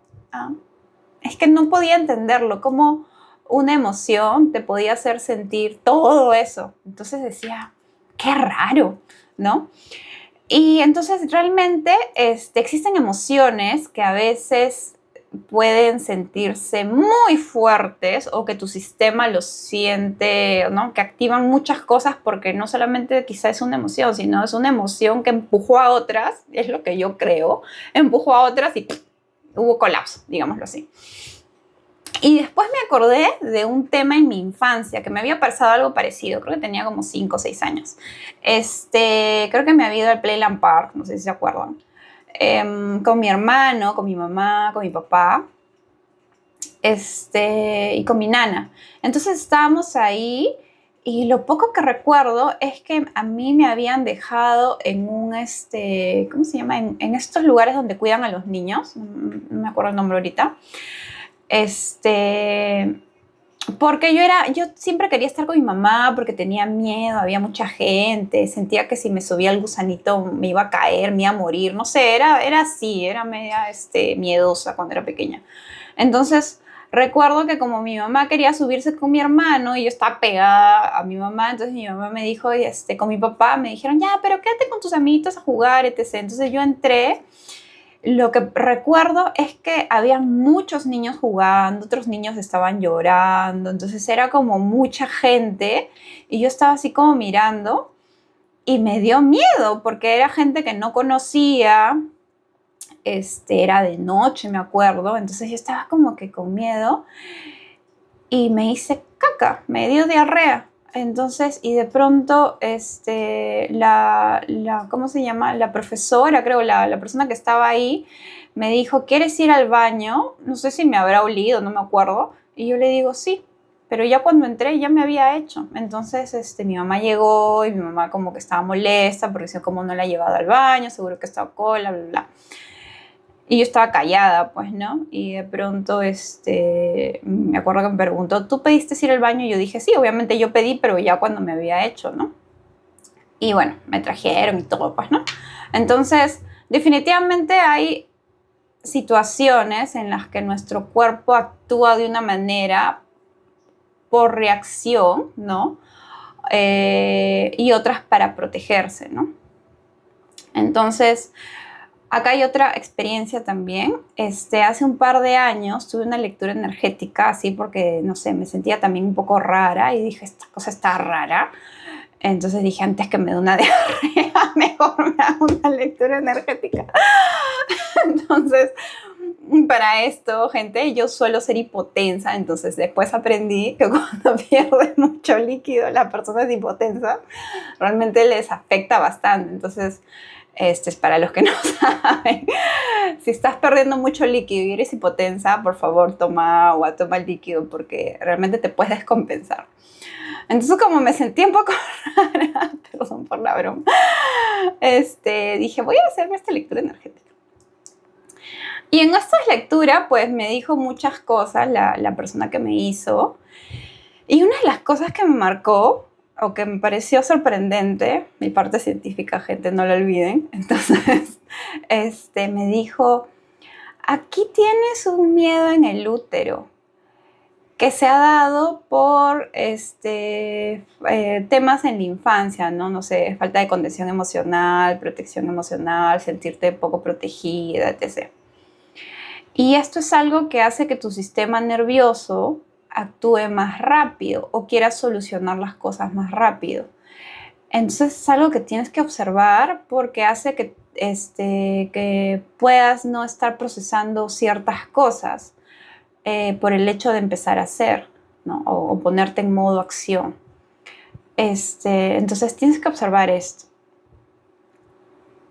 es que no podía entenderlo, cómo una emoción te podía hacer sentir todo eso. Entonces decía, qué raro, ¿no? Y entonces realmente existen emociones que a veces pueden sentirse muy fuertes o que tu sistema los siente, ¿no? Que activan muchas cosas porque no solamente quizá es una emoción, sino es una emoción que empujó a otras, es lo que yo creo, empujó a otras y hubo colapso, digámoslo así. Y después me acordé de un tema en mi infancia que me había pasado algo parecido. Creo que tenía como 5 o 6 años. Creo que me había ido al Playland Park, no sé si se acuerdan. Con mi hermano, con mi mamá, con mi papá. Y con mi nana. Entonces estábamos ahí y lo poco que recuerdo es que a mí me habían dejado en un, ¿cómo se llama? En estos lugares donde cuidan a los niños. No me acuerdo el nombre ahorita. Porque yo siempre quería estar con mi mamá porque tenía miedo, había mucha gente, sentía que si me subía el gusanito me iba a caer, me iba a morir, no sé, era así, era media miedosa cuando era pequeña. Entonces, recuerdo que como mi mamá quería subirse con mi hermano y yo estaba pegada a mi mamá, entonces mi mamá me dijo, con mi papá me dijeron, ya, pero quédate con tus amiguitos a jugar, etc. Entonces yo entré. Lo que recuerdo es que había muchos niños jugando, otros niños estaban llorando, entonces era como mucha gente y yo estaba así como mirando y me dio miedo porque era gente que no conocía, era de noche, me acuerdo, entonces yo estaba como que con miedo y me hice caca, me dio diarrea. Entonces, y de pronto, ¿cómo se llama? La profesora, creo, la persona que estaba ahí, me dijo, ¿quieres ir al baño? No sé si me habrá olido, no me acuerdo. Y yo le digo, sí, pero ya cuando entré ya me había hecho. Entonces, mi mamá llegó y mi mamá como que estaba molesta porque decía, ¿cómo no la ha llevado al baño? Seguro que estaba cola, bla, bla. Y yo estaba callada, pues, ¿no? Y de pronto, me acuerdo que me preguntó, ¿tú pediste ir al baño? Y yo dije, sí, obviamente yo pedí, pero ya cuando me había hecho, ¿no? Y bueno, me trajeron y todo, pues, ¿no? Entonces, definitivamente hay situaciones en las que nuestro cuerpo actúa de una manera por reacción, ¿no? Y otras para protegerse, ¿no? Entonces, acá hay otra experiencia también. Hace un par de años tuve una lectura energética, así porque, no sé, me sentía también un poco rara y dije, esta cosa está rara. Entonces dije, antes que me dé una diarrea, mejor me hago una lectura energética. Entonces, para esto, gente, yo suelo ser hipotensa, entonces después aprendí que cuando pierde mucho líquido la persona es hipotensa, realmente les afecta bastante. Entonces, es para los que no saben, si estás perdiendo mucho líquido y eres hipotensa, por favor toma agua, toma líquido, porque realmente te puedes descompensar. Entonces, como me sentí un poco rara, perdón por la broma, dije, voy a hacerme esta lectura energética. Y en esta lectura, pues me dijo muchas cosas la persona que me hizo. Y una de las cosas que me marcó, o que me pareció sorprendente, mi parte científica, gente, no lo olviden. Entonces, me dijo, aquí tienes un miedo en el útero que se ha dado por temas en la infancia, ¿no? No sé, falta de contención emocional, protección emocional, sentirte poco protegida, etc. Y esto es algo que hace que tu sistema nervioso actúe más rápido o quiera solucionar las cosas más rápido. Entonces es algo que tienes que observar porque hace que puedas no estar procesando ciertas cosas por el hecho de empezar a hacer, ¿no? O ponerte en modo acción. Entonces tienes que observar esto.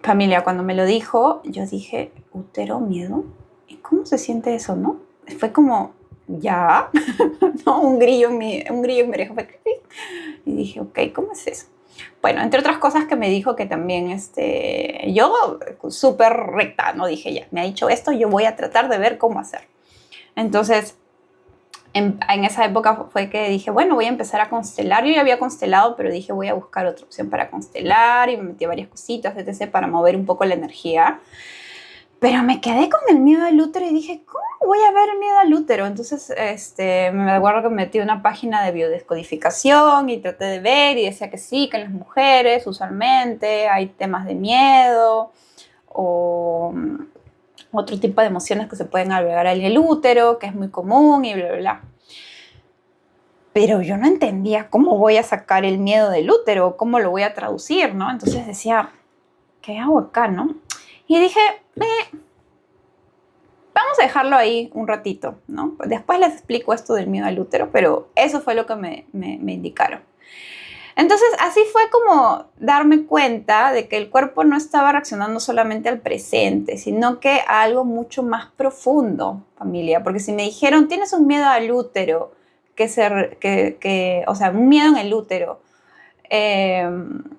Familia, cuando me lo dijo, yo dije, ¿útero, miedo? ¿Y cómo se siente eso, no? Fue como, ¿ya? ¿No? Un grillo en mi oreja fue creepy. Y dije, ok, ¿cómo es eso? Bueno, entre otras cosas que me dijo que también, yo súper recta, ¿no? Dije, ya, me ha dicho esto, yo voy a tratar de ver cómo hacer. Entonces, en esa época fue que dije, bueno, voy a empezar a constelar. Yo ya había constelado, pero dije, voy a buscar otra opción para constelar y me metí varias cositas, etc., para mover un poco la energía. Pero me quedé con el miedo al útero y dije, ¿cómo voy a ver el miedo al útero? Entonces, me acuerdo que me metí en una página de biodescodificación y traté de ver y decía que sí, que en las mujeres usualmente hay temas de miedo o otro tipo de emociones que se pueden albergar en el útero, que es muy común y bla, bla, bla. Pero yo no entendía cómo voy a sacar el miedo del útero, cómo lo voy a traducir, ¿no? Entonces decía, ¿qué hago acá, no? Y dije, vamos a dejarlo ahí un ratito, ¿no? Después les explico esto del miedo al útero, pero eso fue lo que me indicaron. Entonces, así fue como darme cuenta de que el cuerpo no estaba reaccionando solamente al presente, sino que a algo mucho más profundo, familia. Porque si me dijeron, tienes un miedo al útero, o sea, un miedo en el útero.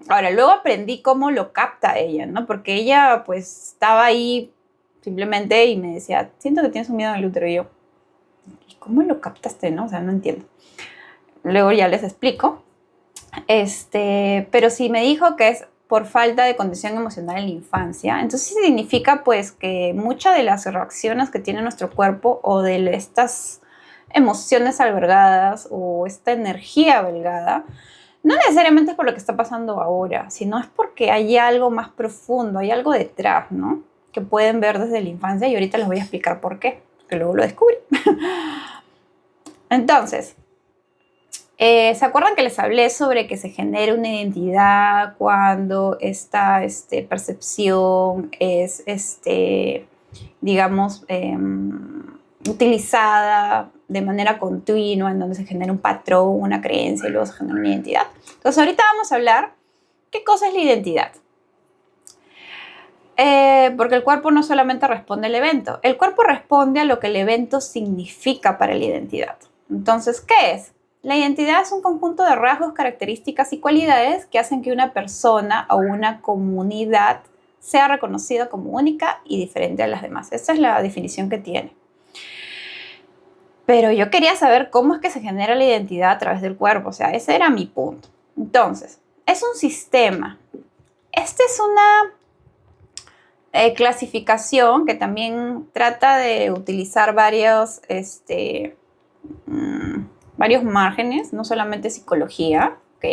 Ahora, luego aprendí cómo lo capta ella, ¿no? Porque ella, pues, estaba ahí simplemente y me decía, siento que tienes un miedo en el útero. Y yo, ¿y cómo lo captaste, no? O sea, no entiendo. Luego ya les explico. Pero sí me dijo que es por falta de condición emocional en la infancia. Entonces significa pues que muchas de las reacciones que tiene nuestro cuerpo o de estas emociones albergadas o esta energía albergada, no necesariamente es por lo que está pasando ahora, sino es porque hay algo más profundo, hay algo detrás, ¿no? Que pueden ver desde la infancia y ahorita les voy a explicar por qué, que luego lo descubrí. Entonces, ¿se acuerdan que les hablé sobre que se genera una identidad cuando esta percepción es, digamos, utilizada de manera continua, en donde se genera un patrón, una creencia y luego se genera una identidad? Entonces, ahorita vamos a hablar qué cosa es la identidad. Porque el cuerpo no solamente responde al evento, el cuerpo responde a lo que el evento significa para la identidad. Entonces, ¿qué es? La identidad es un conjunto de rasgos, características y cualidades que hacen que una persona o una comunidad sea reconocida como única y diferente a las demás. Esa es la definición que tiene. Pero yo quería saber cómo es que se genera la identidad a través del cuerpo. O sea, ese era mi punto. Entonces, es un sistema. Esta es una clasificación que también trata de utilizar varios márgenes, no solamente psicología, ¿ok?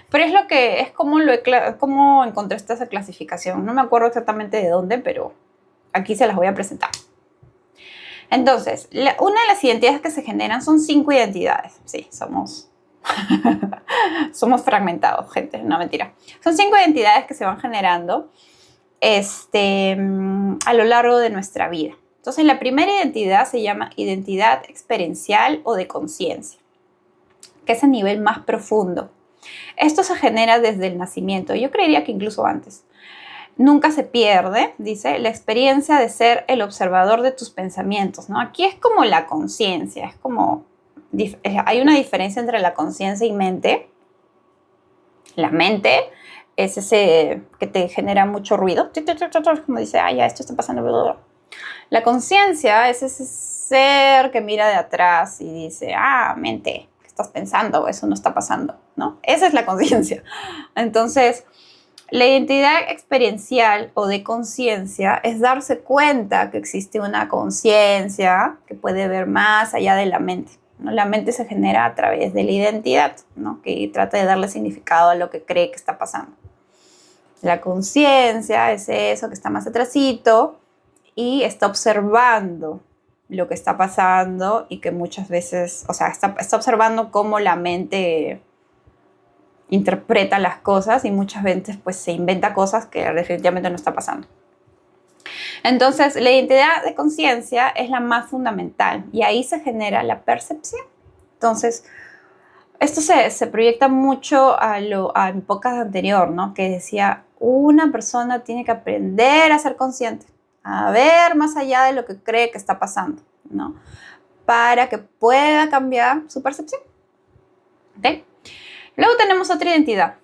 Pero es como encontré esa clasificación. No me acuerdo exactamente de dónde, pero aquí se las voy a presentar. Entonces, una de las identidades que se generan son 5 identidades. Sí, somos fragmentados, gente, no, mentira. Son 5 identidades que se van generando a lo largo de nuestra vida, Entonces, la primera identidad se llama identidad experiencial o de conciencia, que es a nivel más profundo. Esto se genera desde el nacimiento. Yo creería que incluso antes. Nunca se pierde, dice, la experiencia de ser el observador de tus pensamientos, ¿no? Aquí es como la conciencia, es como, hay una diferencia entre la conciencia y mente. La mente es ese que te genera mucho ruido, como dice, ya, esto está pasando. La conciencia es ese ser que mira de atrás y dice, mente, ¿qué estás pensando? Eso no está pasando, ¿no? Esa es la conciencia. Entonces, la identidad experiencial o de conciencia es darse cuenta que existe una conciencia que puede ver más allá de la mente, ¿no? La mente se genera a través de la identidad, ¿no? Que trata de darle significado a lo que cree que está pasando. La conciencia es eso que está más atrasito y está observando lo que está pasando y que muchas veces, o sea, está observando cómo la mente interpreta las cosas y muchas veces pues se inventa cosas que definitivamente no está pasando. Entonces, la identidad de conciencia es la más fundamental y ahí se genera la percepción. Entonces, esto se proyecta mucho a mi podcast anterior, ¿no? Que decía, una persona tiene que aprender a ser consciente, a ver más allá de lo que cree que está pasando, ¿no? Para que pueda cambiar su percepción. ¿Okay? Luego tenemos otra identidad,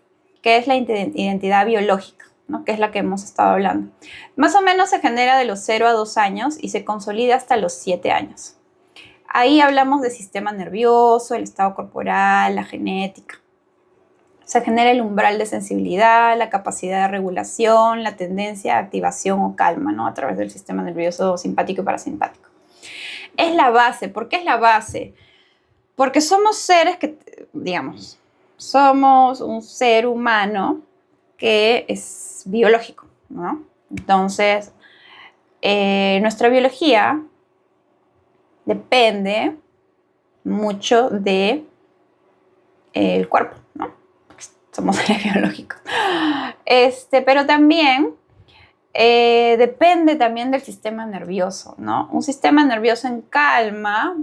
que es la identidad biológica, ¿no? Que es la que hemos estado hablando. Más o menos se genera de los 0 a 2 años y se consolida hasta los 7 años. Ahí hablamos del sistema nervioso, el estado corporal, la genética. Se genera el umbral de sensibilidad, la capacidad de regulación, la tendencia a activación o calma, ¿no? A través del sistema nervioso simpático y parasimpático. Es la base. ¿Por qué es la base? Porque somos seres que, digamos, somos un ser humano que es biológico, ¿no? Entonces, nuestra biología depende mucho del cuerpo, ¿no? Porque somos seres biológicos. Pero también depende también del sistema nervioso, ¿no? Un sistema nervioso en calma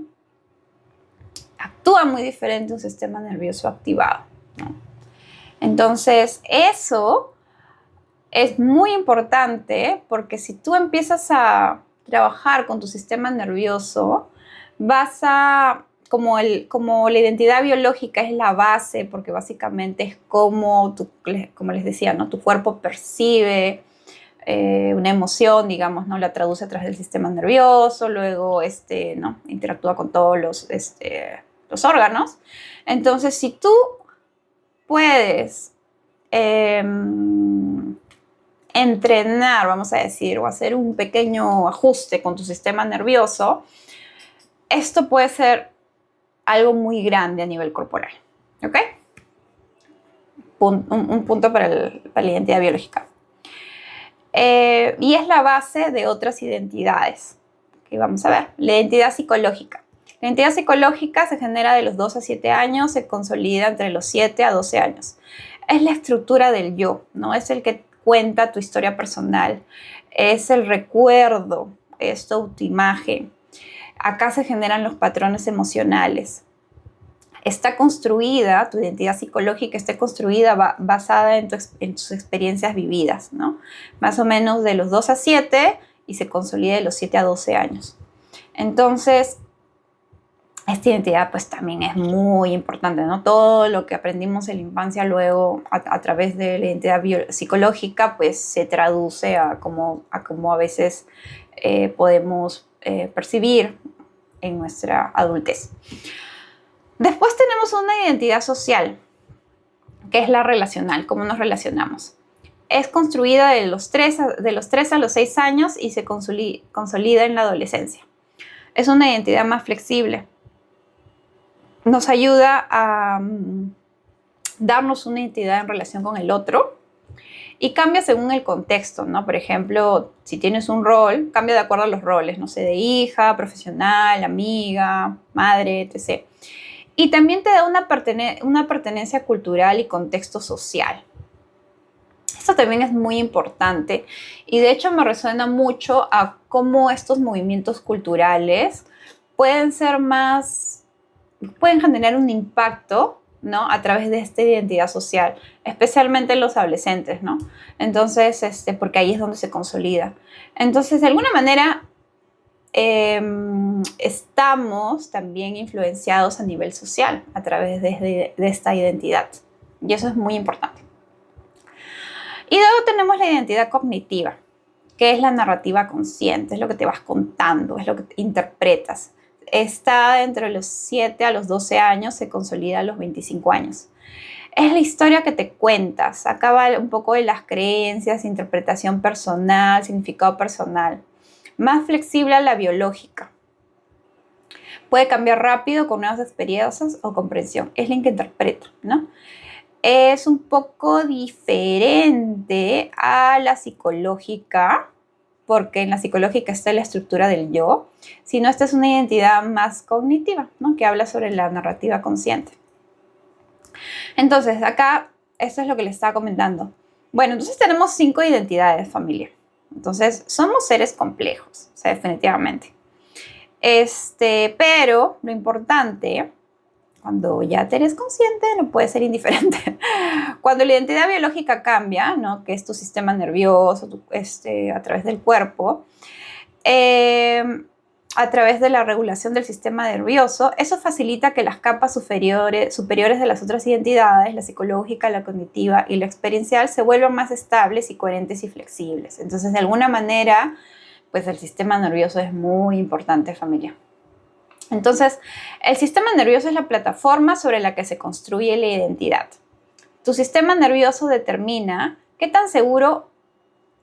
actúa muy diferente a un sistema nervioso activado, ¿no? Entonces, eso es muy importante porque si tú empiezas a trabajar con tu sistema nervioso, vas a, como la identidad biológica es la base, porque básicamente es como les decía, ¿no? Tu cuerpo percibe una emoción, digamos, ¿no? La traduce a través del sistema nervioso, luego ¿no? Interactúa con todos los órganos. Entonces, si tú puedes entrenar, vamos a decir, o hacer un pequeño ajuste con tu sistema nervioso, esto puede ser algo muy grande a nivel corporal, ¿ok? Un punto para la identidad biológica. Y es la base de otras identidades. Aquí vamos a ver, la identidad psicológica. La identidad psicológica se genera de los 2 a 7 años, se consolida entre los 7 a 12 años. Es la estructura del yo, ¿no? Es el que cuenta tu historia personal, es el recuerdo, es tu autoimagen. Acá se generan los patrones emocionales. Está construida, tu identidad psicológica está construida basada en tus experiencias vividas, ¿no? Más o menos de los 2 a 7 y se consolida de los 7 a 12 años. Entonces, esta identidad pues también es muy importante, ¿no? Todo lo que aprendimos en la infancia luego a través de la identidad psicológica pues se traduce a cómo a veces podemos percibir en nuestra adultez. Después tenemos una identidad social, que es la relacional, cómo nos relacionamos. Es construida de los 3 a los 6 años y se consolida en la adolescencia. Es una identidad más flexible. Nos ayuda a darnos una identidad en relación con el otro y cambia según el contexto, ¿no? Por ejemplo, si tienes un rol, cambia de acuerdo a los roles, no sé, de hija, profesional, amiga, madre, etc. Y también te da una pertenencia cultural y contexto social. Esto Eso también es muy importante y de hecho me resuena mucho a cómo estos movimientos culturales pueden ser más, pueden generar un impacto, ¿no? A través de esta identidad social, especialmente en los adolescentes, ¿no? Entonces, porque ahí es donde se consolida. Entonces, de alguna manera, estamos también influenciados a nivel social a través de esta identidad. Y eso es muy importante. Y luego tenemos la identidad cognitiva, que es la narrativa consciente, es lo que te vas contando, es lo que interpretas. Está entre los 7 a los 12 años, se consolida a los 25 años. Es la historia que te cuentas, acaba un poco de las creencias, interpretación personal, significado personal. Más flexible a la biológica. Puede cambiar rápido con nuevas experiencias o comprensión. Es la que interpreta, ¿no? Es un poco diferente a la psicológica, porque en la psicológica está la estructura del yo, sino esta es una identidad más cognitiva, ¿no? Que habla sobre la narrativa consciente. Entonces, acá, esto es lo que les estaba comentando. Bueno, entonces tenemos 5 identidades, familia. Entonces, somos seres complejos, o sea, definitivamente. Pero lo importante, cuando ya te eres consciente, no puedes ser indiferente. Cuando la identidad biológica cambia, ¿no? Que es tu sistema nervioso, a través del cuerpo, a través de la regulación del sistema nervioso, eso facilita que las capas superiores de las otras identidades, la psicológica, la cognitiva y la experiencial, se vuelvan más estables y coherentes y flexibles. Entonces, de alguna manera, pues el sistema nervioso es muy importante, familia. Entonces, el sistema nervioso es la plataforma sobre la que se construye la identidad. Tu sistema nervioso determina qué tan seguro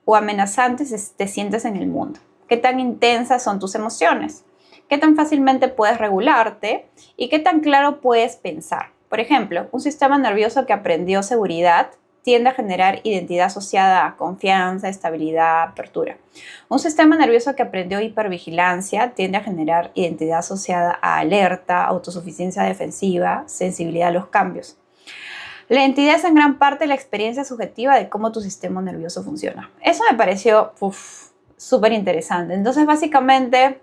o amenazante te sientes en el mundo, qué tan intensas son tus emociones, qué tan fácilmente puedes regularte y qué tan claro puedes pensar. Por ejemplo, un sistema nervioso que aprendió seguridad tiende a generar identidad asociada a confianza, estabilidad, apertura. Un sistema nervioso que aprendió hipervigilancia tiende a generar identidad asociada a alerta, autosuficiencia defensiva, sensibilidad a los cambios. La identidad es en gran parte la experiencia subjetiva de cómo tu sistema nervioso funciona. Eso me pareció súper interesante. Entonces, básicamente,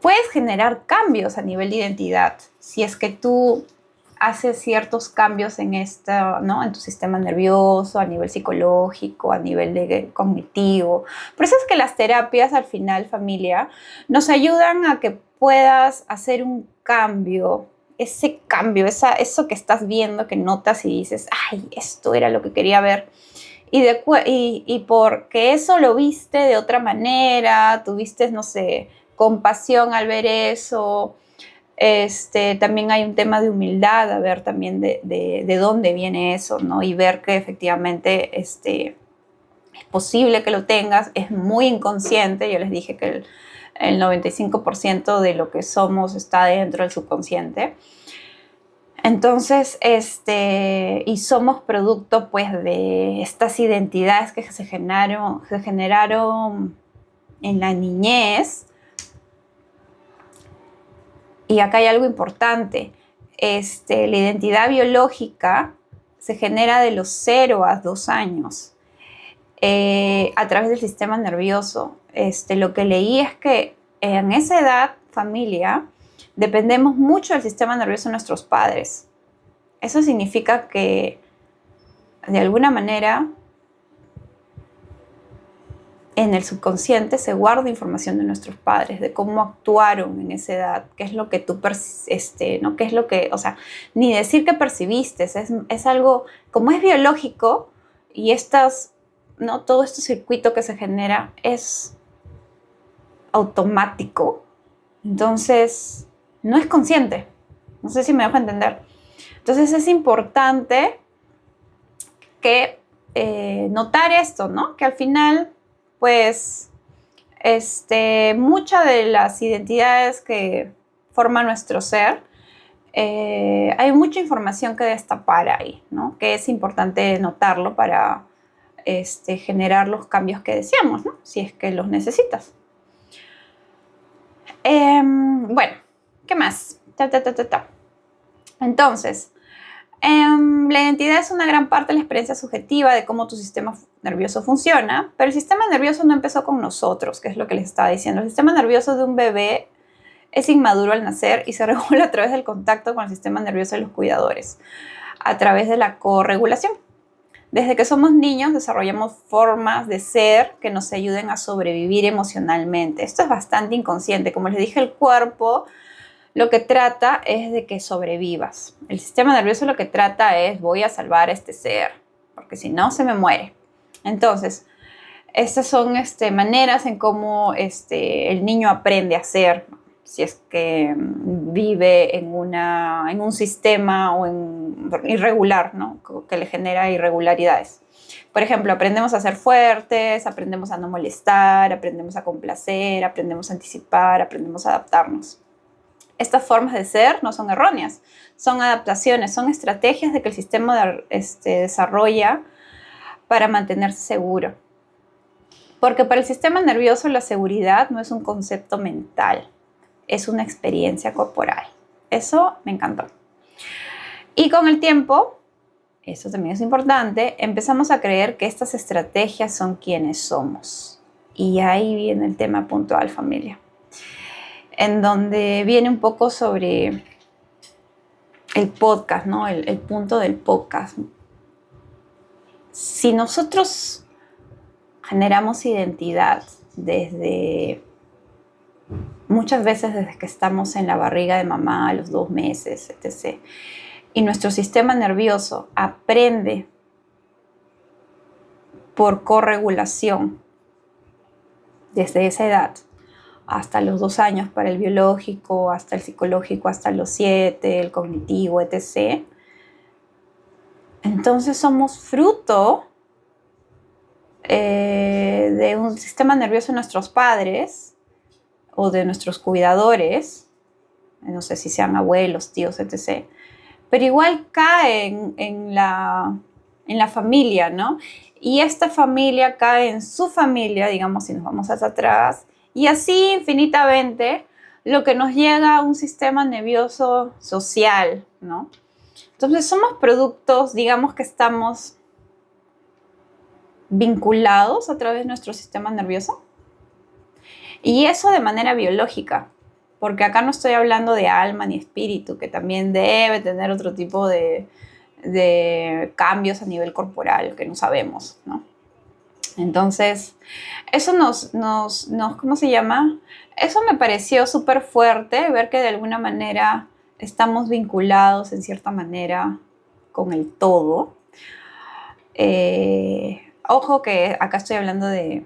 puedes generar cambios a nivel de identidad si es que tú haces ciertos cambios en ¿no? En tu sistema nervioso, a nivel psicológico, a nivel cognitivo. Por eso es que las terapias, al final, familia, nos ayudan a que puedas hacer un cambio, ese cambio, eso que estás viendo, que notas y dices, ay, esto era lo que quería ver. Y porque eso lo viste de otra manera, tuviste, no sé, compasión al ver eso. También hay un tema de humildad, a ver también de dónde viene eso, ¿no? Y ver que efectivamente es posible que lo tengas, es muy inconsciente. Yo les dije que el 95% de lo que somos está dentro del subconsciente. Entonces, y somos producto, pues, de estas identidades que se generaron en la niñez. Y acá hay algo importante. La identidad biológica se genera de los 0 a 2 años a través del sistema nervioso. Lo que leí es que en esa edad, familia, dependemos mucho del sistema nervioso de nuestros padres. Eso significa que, de alguna manera, en el subconsciente se guarda información de nuestros padres, de cómo actuaron en esa edad, qué es lo que tú ¿no? Qué es lo que, o sea, ni decir que percibiste, es algo, como es biológico y ¿no? Todo este circuito que se genera es automático, entonces no es consciente. No sé si me dejo entender. Entonces es importante que notar esto, ¿no? Que al final, pues, muchas de las identidades que forman nuestro ser, hay mucha información que destapar ahí, ¿no? Que es importante notarlo para generar los cambios que deseamos, ¿no? Si es que los necesitas. Bueno, ¿qué más? Entonces, La identidad es una gran parte de la experiencia subjetiva de cómo tu sistema nervioso funciona, pero el sistema nervioso no empezó con nosotros, que es lo que les estaba diciendo. El sistema nervioso de un bebé es inmaduro al nacer y se regula a través del contacto con el sistema nervioso de los cuidadores, a través de la corregulación. Desde que somos niños desarrollamos formas de ser que nos ayuden a sobrevivir emocionalmente. Esto es bastante inconsciente. Como les dije, el cuerpo lo que trata es de que sobrevivas. El sistema nervioso lo que trata es voy a salvar a este ser, porque si no se me muere. Entonces, estas son maneras en cómo el niño aprende a ser, si es que vive en un sistema irregular, ¿no? Que le genera irregularidades. Por ejemplo, aprendemos a ser fuertes, aprendemos a no molestar, aprendemos a complacer, aprendemos a anticipar, aprendemos a adaptarnos. Estas formas de ser no son erróneas, son adaptaciones, son estrategias de que el sistema desarrolla para mantenerse seguro. Porque para el sistema nervioso la seguridad no es un concepto mental, es una experiencia corporal. Eso me encantó. Y con el tiempo, eso también es importante, empezamos a creer que estas estrategias son quienes somos. Y ahí viene el tema puntual, familia, en donde viene un poco sobre el podcast, ¿no? El punto del podcast. Si nosotros generamos identidad muchas veces desde que estamos en la barriga de mamá a los 2 meses, etc. Y nuestro sistema nervioso aprende por corregulación desde esa edad hasta los 2 años para el biológico, hasta el psicológico, hasta los 7, el cognitivo, etc. Entonces somos fruto de un sistema nervioso de nuestros padres o de nuestros cuidadores, no sé si sean abuelos, tíos, etc. Pero igual cae en la familia, ¿no? Y esta familia cae en su familia, digamos, si nos vamos hacia atrás, y así infinitamente lo que nos llega a un sistema nervioso social, ¿no? Entonces somos productos, digamos que estamos vinculados a través de nuestro sistema nervioso. Y eso de manera biológica, porque acá no estoy hablando de alma ni espíritu, que también debe tener otro tipo de cambios a nivel corporal que no sabemos, ¿no? Entonces, eso ¿cómo se llama? Eso me pareció súper fuerte, ver que de alguna manera estamos vinculados en cierta manera con el todo. Ojo que acá estoy hablando de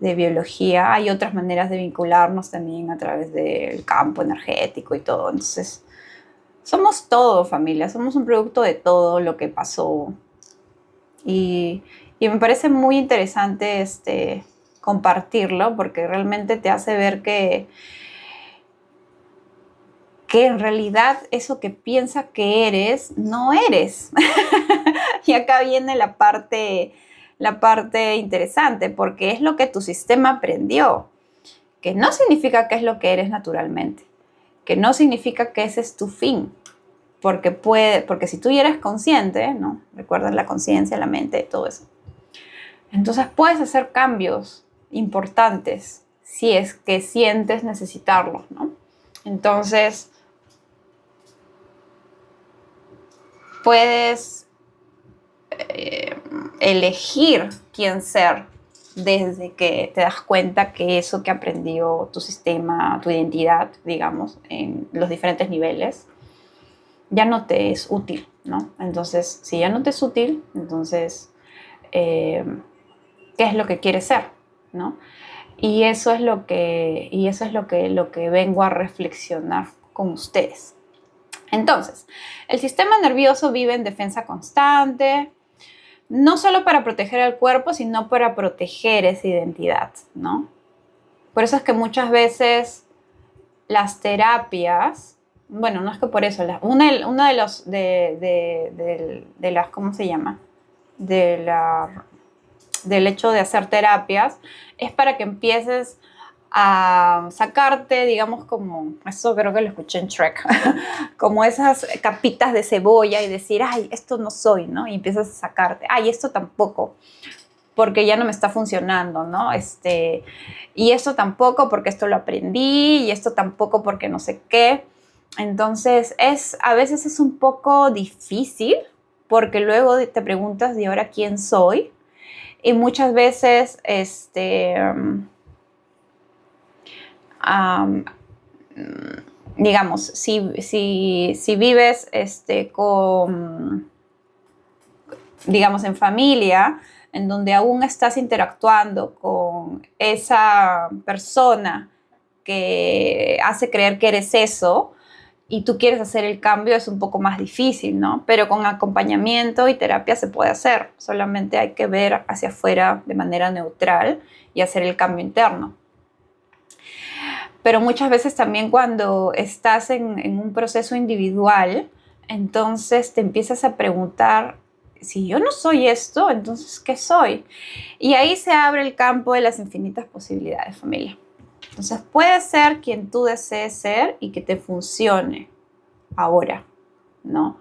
biología, hay otras maneras de vincularnos también a través del campo energético y todo. Entonces, somos todo, familia, somos un producto de todo lo que pasó. Y me parece muy interesante compartirlo porque realmente te hace ver que en realidad eso que piensas que eres, no eres. Y acá viene la parte interesante, porque es lo que tu sistema aprendió, que no significa que es lo que eres naturalmente, que no significa que ese es tu fin, porque si tú ya eres consciente, ¿no? Recuerdan la conciencia, la mente, todo eso. Entonces puedes hacer cambios importantes si es que sientes necesitarlos, ¿no? Entonces, puedes elegir quién ser desde que te das cuenta que eso que aprendió tu sistema, tu identidad, digamos, en los diferentes niveles, ya no te es útil, ¿no? Entonces, si ya no te es útil, entonces, ¿qué es lo que quieres ser, ¿no? Y eso es lo que vengo a reflexionar con ustedes. Entonces, el sistema nervioso vive en defensa constante, no solo para proteger al cuerpo, sino para proteger esa identidad, ¿no? Por eso es que muchas veces las terapias, bueno, no es que por eso, una de las, ¿cómo se llama? Del hecho de hacer terapias es para que empieces a sacarte, digamos, como, eso creo que lo escuché en Shrek, como esas capitas de cebolla y decir, ay, esto no soy, ¿no? Y empiezas a sacarte, ay, esto tampoco, porque ya no me está funcionando, ¿no? Y esto tampoco porque esto lo aprendí, y esto tampoco porque no sé qué. Entonces, a veces es un poco difícil, porque luego te preguntas, ¿de ahora quién soy? Y muchas veces, um, digamos, si vives digamos, en familia, en donde aún estás interactuando con esa persona que hace creer que eres eso y tú quieres hacer el cambio, es un poco más difícil, ¿no? Pero con acompañamiento y terapia se puede hacer. Solamente hay que ver hacia afuera de manera neutral y hacer el cambio interno. Pero muchas veces también cuando estás en un proceso individual, entonces te empiezas a preguntar, si yo no soy esto, entonces ¿qué soy? Y ahí se abre el campo de las infinitas posibilidades, familia. Entonces puedes ser quien tú desees ser y que te funcione ahora, ¿no?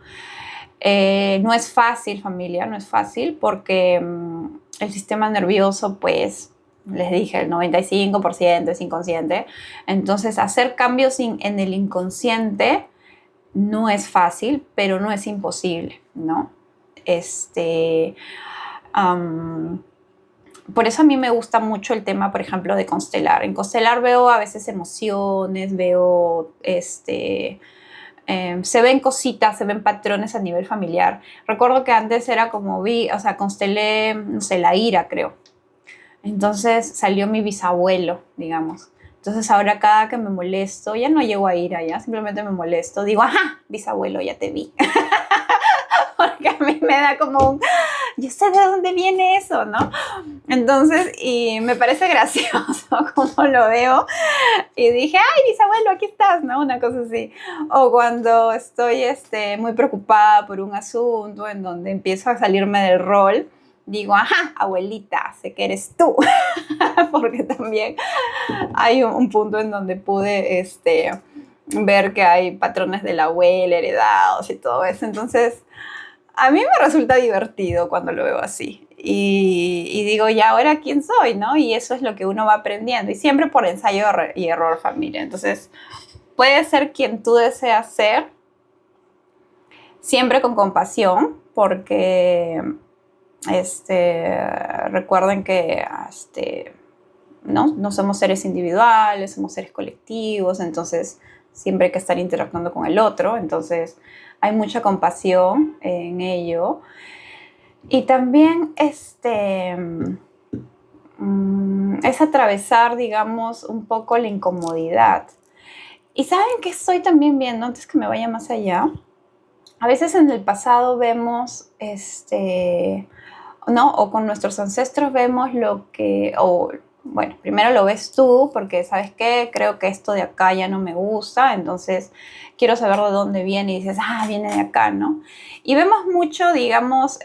No es fácil, familia, no es fácil porque el sistema nervioso, pues, les dije, el 95% es inconsciente. Entonces, hacer cambios en el inconsciente no es fácil, pero no es imposible, ¿no? Por eso a mí me gusta mucho el tema, por ejemplo, de constelar. En constelar veo a veces emociones, veo se ven cositas, se ven patrones a nivel familiar. Recuerdo que antes era como constelé, no sé, la ira, creo. Entonces salió mi bisabuelo, digamos. Entonces ahora cada que me molesto, ya no llego a ira, ya simplemente me molesto, digo, ajá, bisabuelo, ya te vi. Porque a mí me da como yo sé de dónde viene eso, ¿no? Entonces, y me parece gracioso como lo veo. Y dije, ay, bisabuelo, aquí estás, ¿no? Una cosa así. O cuando estoy muy preocupada por un asunto en donde empiezo a salirme del rol, digo, ajá, abuelita, sé que eres tú. Porque también hay un punto en donde pude ver que hay patrones de la abuela heredados y todo eso. Entonces, a mí me resulta divertido cuando lo veo así. Y digo, ¿y ahora quién soy? ¿No? Y eso es lo que uno va aprendiendo. Y siempre por ensayo y error, familia. Entonces, puedes ser quien tú deseas ser, siempre con compasión, porque recuerden que no somos seres individuales, somos seres colectivos, entonces siempre hay que estar interactuando con el otro. Entonces, hay mucha compasión en ello. Y también es atravesar, digamos, un poco la incomodidad. Y saben que estoy también viendo, antes que me vaya más allá, a veces en el pasado vemos, ¿no? O con nuestros ancestros vemos lo que, bueno, primero lo ves tú porque, ¿sabes qué? Creo que esto de acá ya no me gusta, entonces quiero saber de dónde viene y dices, viene de acá, ¿no? Y vemos mucho, digamos,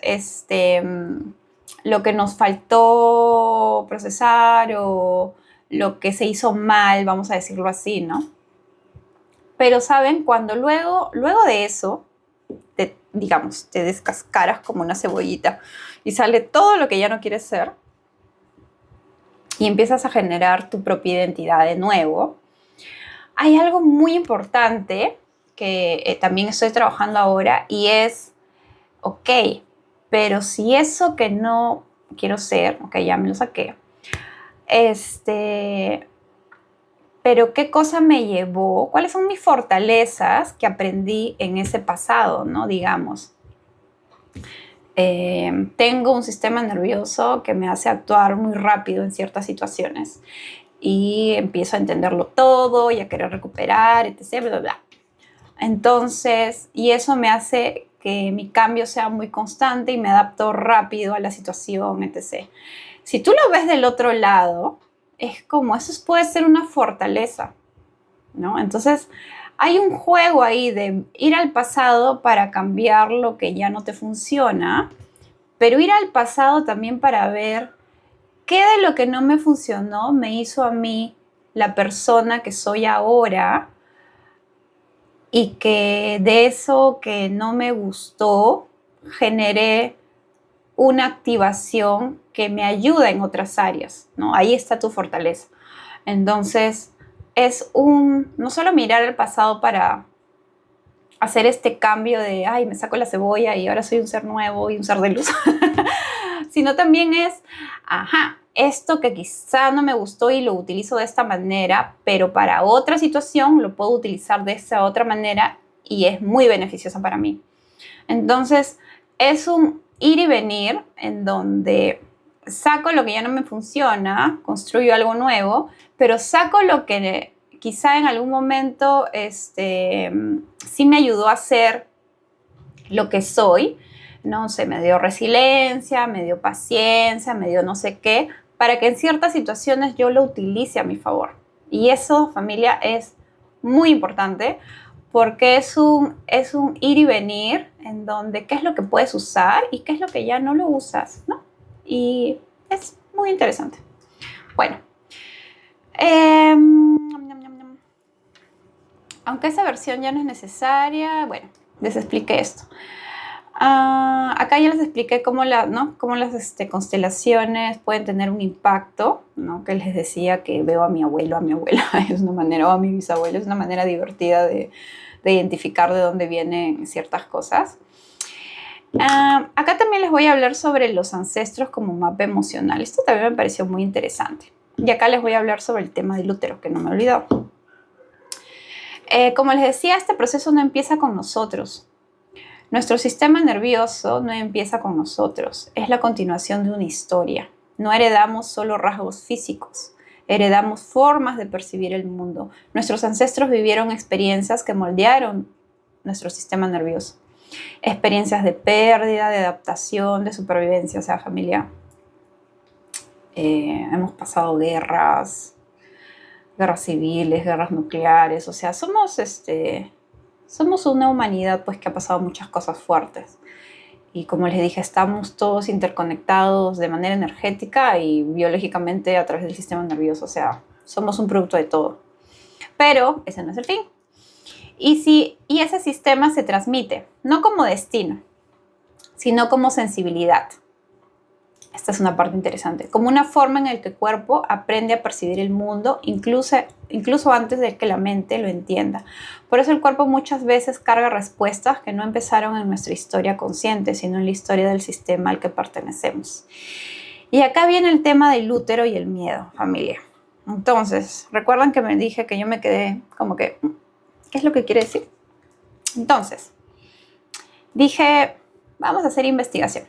lo que nos faltó procesar o lo que se hizo mal, vamos a decirlo así, ¿no? Pero, ¿saben? Cuando luego de eso, digamos, te descascaras como una cebollita y sale todo lo que ya no quieres ser, y empiezas a generar tu propia identidad de nuevo, hay algo muy importante que también estoy trabajando ahora y es, ok, pero si eso que no quiero ser, ok, ya me lo saqué, pero ¿qué cosa me llevó? ¿Cuáles son mis fortalezas que aprendí en ese pasado, no? Digamos. Tengo un sistema nervioso que me hace actuar muy rápido en ciertas situaciones y empiezo a entenderlo todo y a querer recuperar, etc. Bla, bla. Entonces, y eso me hace que mi cambio sea muy constante y me adapto rápido a la situación, etc. Si tú lo ves del otro lado, es como, eso puede ser una fortaleza, ¿no? Entonces, hay un juego ahí de ir al pasado para cambiar lo que ya no te funciona, pero ir al pasado también para ver qué de lo que no me funcionó me hizo a mí la persona que soy ahora y que de eso que no me gustó generé una activación que me ayuda en otras áreas, ¿no? Ahí está tu fortaleza. Entonces, no solo mirar el pasado para hacer este cambio de, ay, me saco la cebolla y ahora soy un ser nuevo y un ser de luz, sino también es, ajá, esto que quizá no me gustó y lo utilizo de esta manera, pero para otra situación lo puedo utilizar de esta otra manera y es muy beneficioso para mí. Entonces, es un ir y venir en donde saco lo que ya no me funciona, construyo algo nuevo, pero saco lo que quizá en algún momento sí me ayudó a ser lo que soy, no sé, me dio resiliencia, me dio paciencia, me dio no sé qué, para que en ciertas situaciones yo lo utilice a mi favor. Y eso, familia, es muy importante porque es un ir y venir en donde qué es lo que puedes usar y qué es lo que ya no lo usas, ¿no? Y es muy interesante. Bueno, aunque esa versión ya no es necesaria, bueno, les expliqué esto. Acá ya les expliqué cómo, cómo las constelaciones pueden tener un impacto, ¿no? Que les decía que veo a mi abuelo, a mi abuela, es una manera, o a mi bisabuelo, es una manera divertida de identificar de dónde vienen ciertas cosas. Acá también les voy a hablar sobre los ancestros como mapa emocional. Esto también me pareció muy interesante. Y acá les voy a hablar sobre el tema del útero, que no me he olvidado. Como les decía, este proceso no empieza con nosotros. Nuestro sistema nervioso no empieza con nosotros, es la continuación de una historia. No heredamos solo rasgos físicos, heredamos formas de percibir el mundo. Nuestros ancestros vivieron experiencias que moldearon nuestro sistema nervioso. Experiencias de pérdida, de adaptación, de supervivencia, o sea, familia. Hemos pasado guerras civiles, guerras nucleares, o sea, somos una humanidad pues que ha pasado muchas cosas fuertes. Y como les dije, estamos todos interconectados de manera energética y biológicamente a través del sistema nervioso. O sea, somos un producto de todo. Pero ese no es el fin. Y ese sistema se transmite, no como destino, sino como sensibilidad. Esta es una parte interesante. Como una forma en la que el cuerpo aprende a percibir el mundo, incluso antes de que la mente lo entienda. Por eso el cuerpo muchas veces carga respuestas que no empezaron en nuestra historia consciente, sino en la historia del sistema al que pertenecemos. Y acá viene el tema del útero y el miedo, familia. Entonces, recuerdan que me dije que yo me quedé como que, ¿qué es lo que quiere decir? Entonces, dije, vamos a hacer investigación.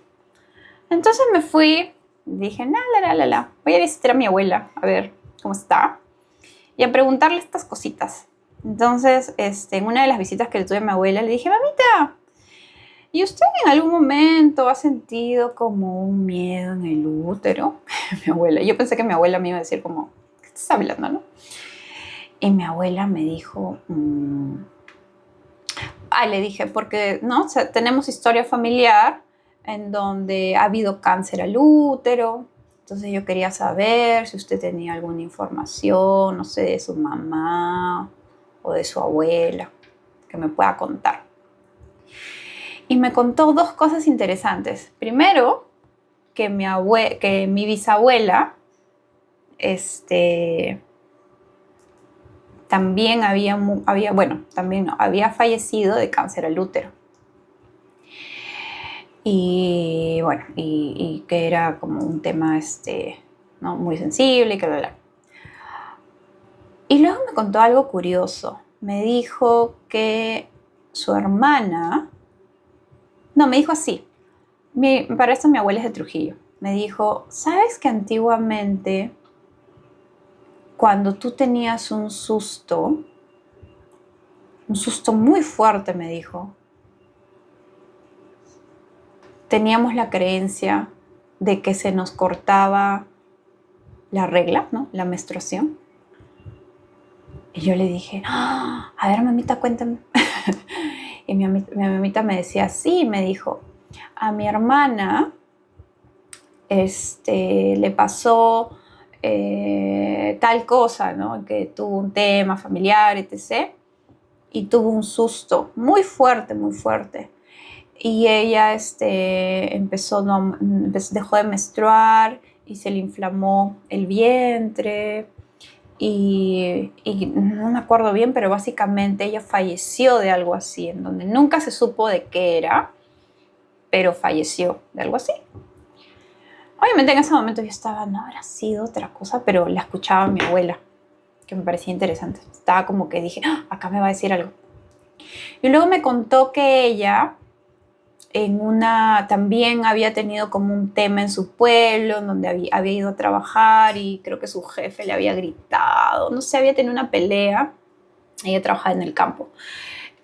Entonces me fui, dije, voy a visitar a mi abuela, a ver cómo está, y a preguntarle estas cositas. Entonces, en una de las visitas que le tuve a mi abuela, le dije, mamita, ¿y usted en algún momento ha sentido como un miedo en el útero? Mi abuela, yo pensé que mi abuela me iba a decir como, ¿qué estás hablando, no? Y mi abuela me dijo, le dije, porque, ¿no? O sea, tenemos historia familiar en donde ha habido cáncer al útero. Entonces yo quería saber si usted tenía alguna información, no sé, de su mamá o de su abuela, que me pueda contar. Y me contó dos cosas interesantes. Primero, que mi bisabuela también había fallecido de cáncer al útero. Y bueno, y que era como un tema ¿no? muy sensible y que bla. Y luego me contó algo curioso. Me dijo que su hermana, me dijo así, para esto mi abuela es de Trujillo, me dijo, ¿sabes que antiguamente cuando tú tenías un susto muy fuerte, me dijo, teníamos la creencia de que se nos cortaba la regla, ¿no? La menstruación? Y yo le dije, a ver, mamita, cuéntame. Y mi mamita me decía, sí, me dijo, a mi hermana le pasó tal cosa, ¿no? Que tuvo un tema familiar, etc. Y tuvo un susto muy fuerte, muy fuerte. Y ella dejó de menstruar y se le inflamó el vientre y no me acuerdo bien, pero básicamente ella falleció de algo así, en donde nunca se supo de qué era, pero falleció de algo así. Obviamente en ese momento yo estaba, no habrá sido otra cosa, pero la escuchaba mi abuela, que me parecía interesante. Estaba como que dije, ¡ah! Acá me va a decir algo. Y luego me contó que ella también había tenido como un tema en su pueblo, en donde había ido a trabajar y creo que su jefe le había gritado, no sé, había tenido una pelea. Ella trabajaba en el campo.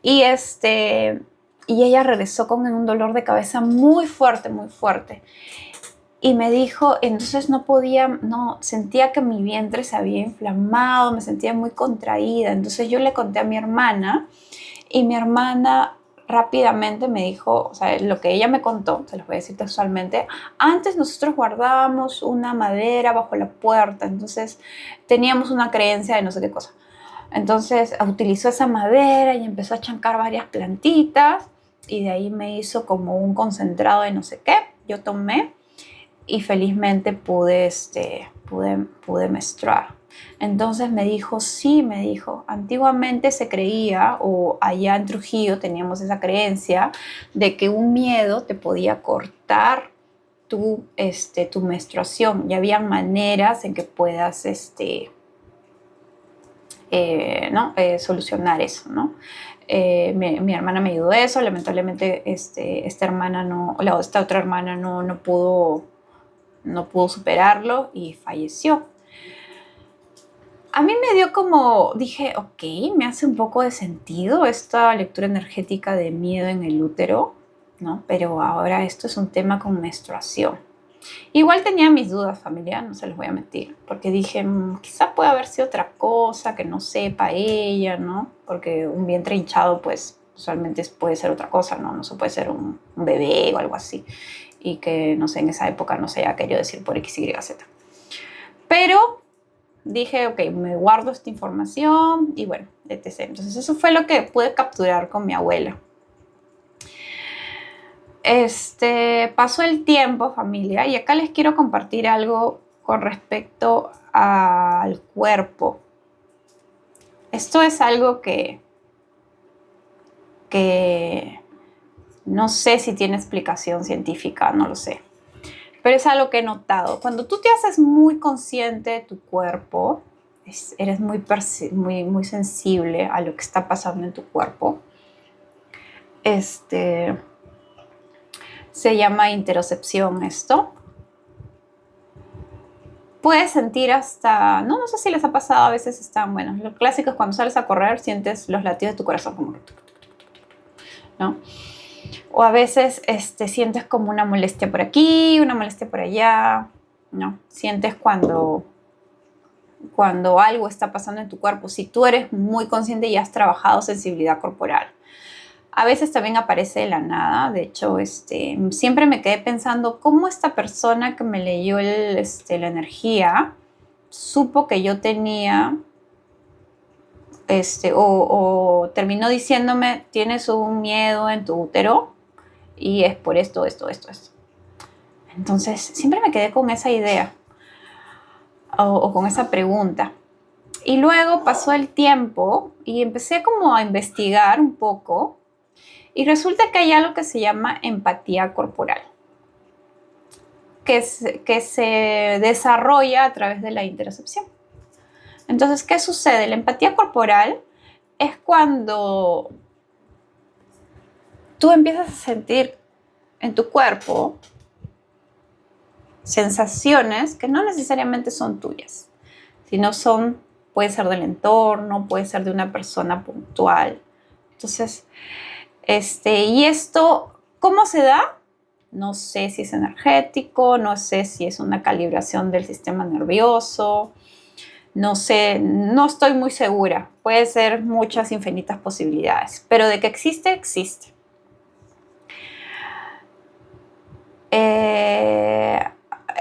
Y, y ella regresó con un dolor de cabeza muy fuerte, muy fuerte. Y me dijo, entonces no, sentía que mi vientre se había inflamado, me sentía muy contraída. Entonces yo le conté a mi hermana y mi hermana rápidamente me dijo, o sea, lo que ella me contó, se los voy a decir textualmente, antes nosotros guardábamos una madera bajo la puerta, entonces teníamos una creencia de no sé qué cosa. Entonces utilizó esa madera y empezó a chancar varias plantitas y de ahí me hizo como un concentrado de no sé qué. Yo tomé y felizmente pude menstruar. Entonces me dijo, sí, me dijo, antiguamente se creía, o allá en Trujillo teníamos esa creencia de que un miedo te podía cortar tu menstruación y había maneras en que puedas ¿no? Solucionar eso, ¿no? Mi hermana me ayudó a eso, lamentablemente esta otra hermana no pudo superarlo y falleció. A mí me dio como, dije, ok, me hace un poco de sentido esta lectura energética de miedo en el útero, ¿no? Pero ahora esto es un tema con menstruación. Igual tenía mis dudas familiares, no se les voy a mentir, porque dije, quizá puede haber sido otra cosa que no sepa ella, ¿no? Porque un vientre hinchado, pues, usualmente puede ser otra cosa, ¿no? No se puede ser un bebé o algo así. Y que, no sé, en esa época no se haya querido decir por X, Y, Z. Pero dije, ok, me guardo esta información y bueno, etc. Entonces eso fue lo que pude capturar con mi abuela. Pasó el tiempo, familia, y acá les quiero compartir algo con respecto al cuerpo. Esto es algo que no sé si tiene explicación científica, no lo sé. Pero es algo que he notado. Cuando tú te haces muy consciente de tu cuerpo, eres muy sensible a lo que está pasando en tu cuerpo. Se llama interocepción esto. Puedes sentir hasta, no sé si les ha pasado, a veces están, bueno, lo clásico es cuando sales a correr, sientes los latidos de tu corazón como que, ¿no? O a veces sientes como una molestia por aquí, una molestia por allá, ¿no? Sientes cuando algo está pasando en tu cuerpo, si tú eres muy consciente y has trabajado sensibilidad corporal. A veces también aparece de la nada. De hecho, siempre me quedé pensando cómo esta persona que me leyó la energía supo que yo tenía, o terminó diciéndome, tienes un miedo en tu útero y es por esto. Entonces, siempre me quedé con esa idea o con esa pregunta. Y luego pasó el tiempo y empecé como a investigar un poco. Y resulta que hay algo que se llama empatía corporal, que se desarrolla a través de la interocepción. Entonces, ¿qué sucede? La empatía corporal es cuando tú empiezas a sentir en tu cuerpo sensaciones que no necesariamente son tuyas, sino puede ser del entorno, puede ser de una persona puntual. Entonces, y esto, ¿cómo se da? No sé si es energético, no sé si es una calibración del sistema nervioso, no sé, no estoy muy segura. Puede ser muchas infinitas posibilidades, pero de que existe, existe.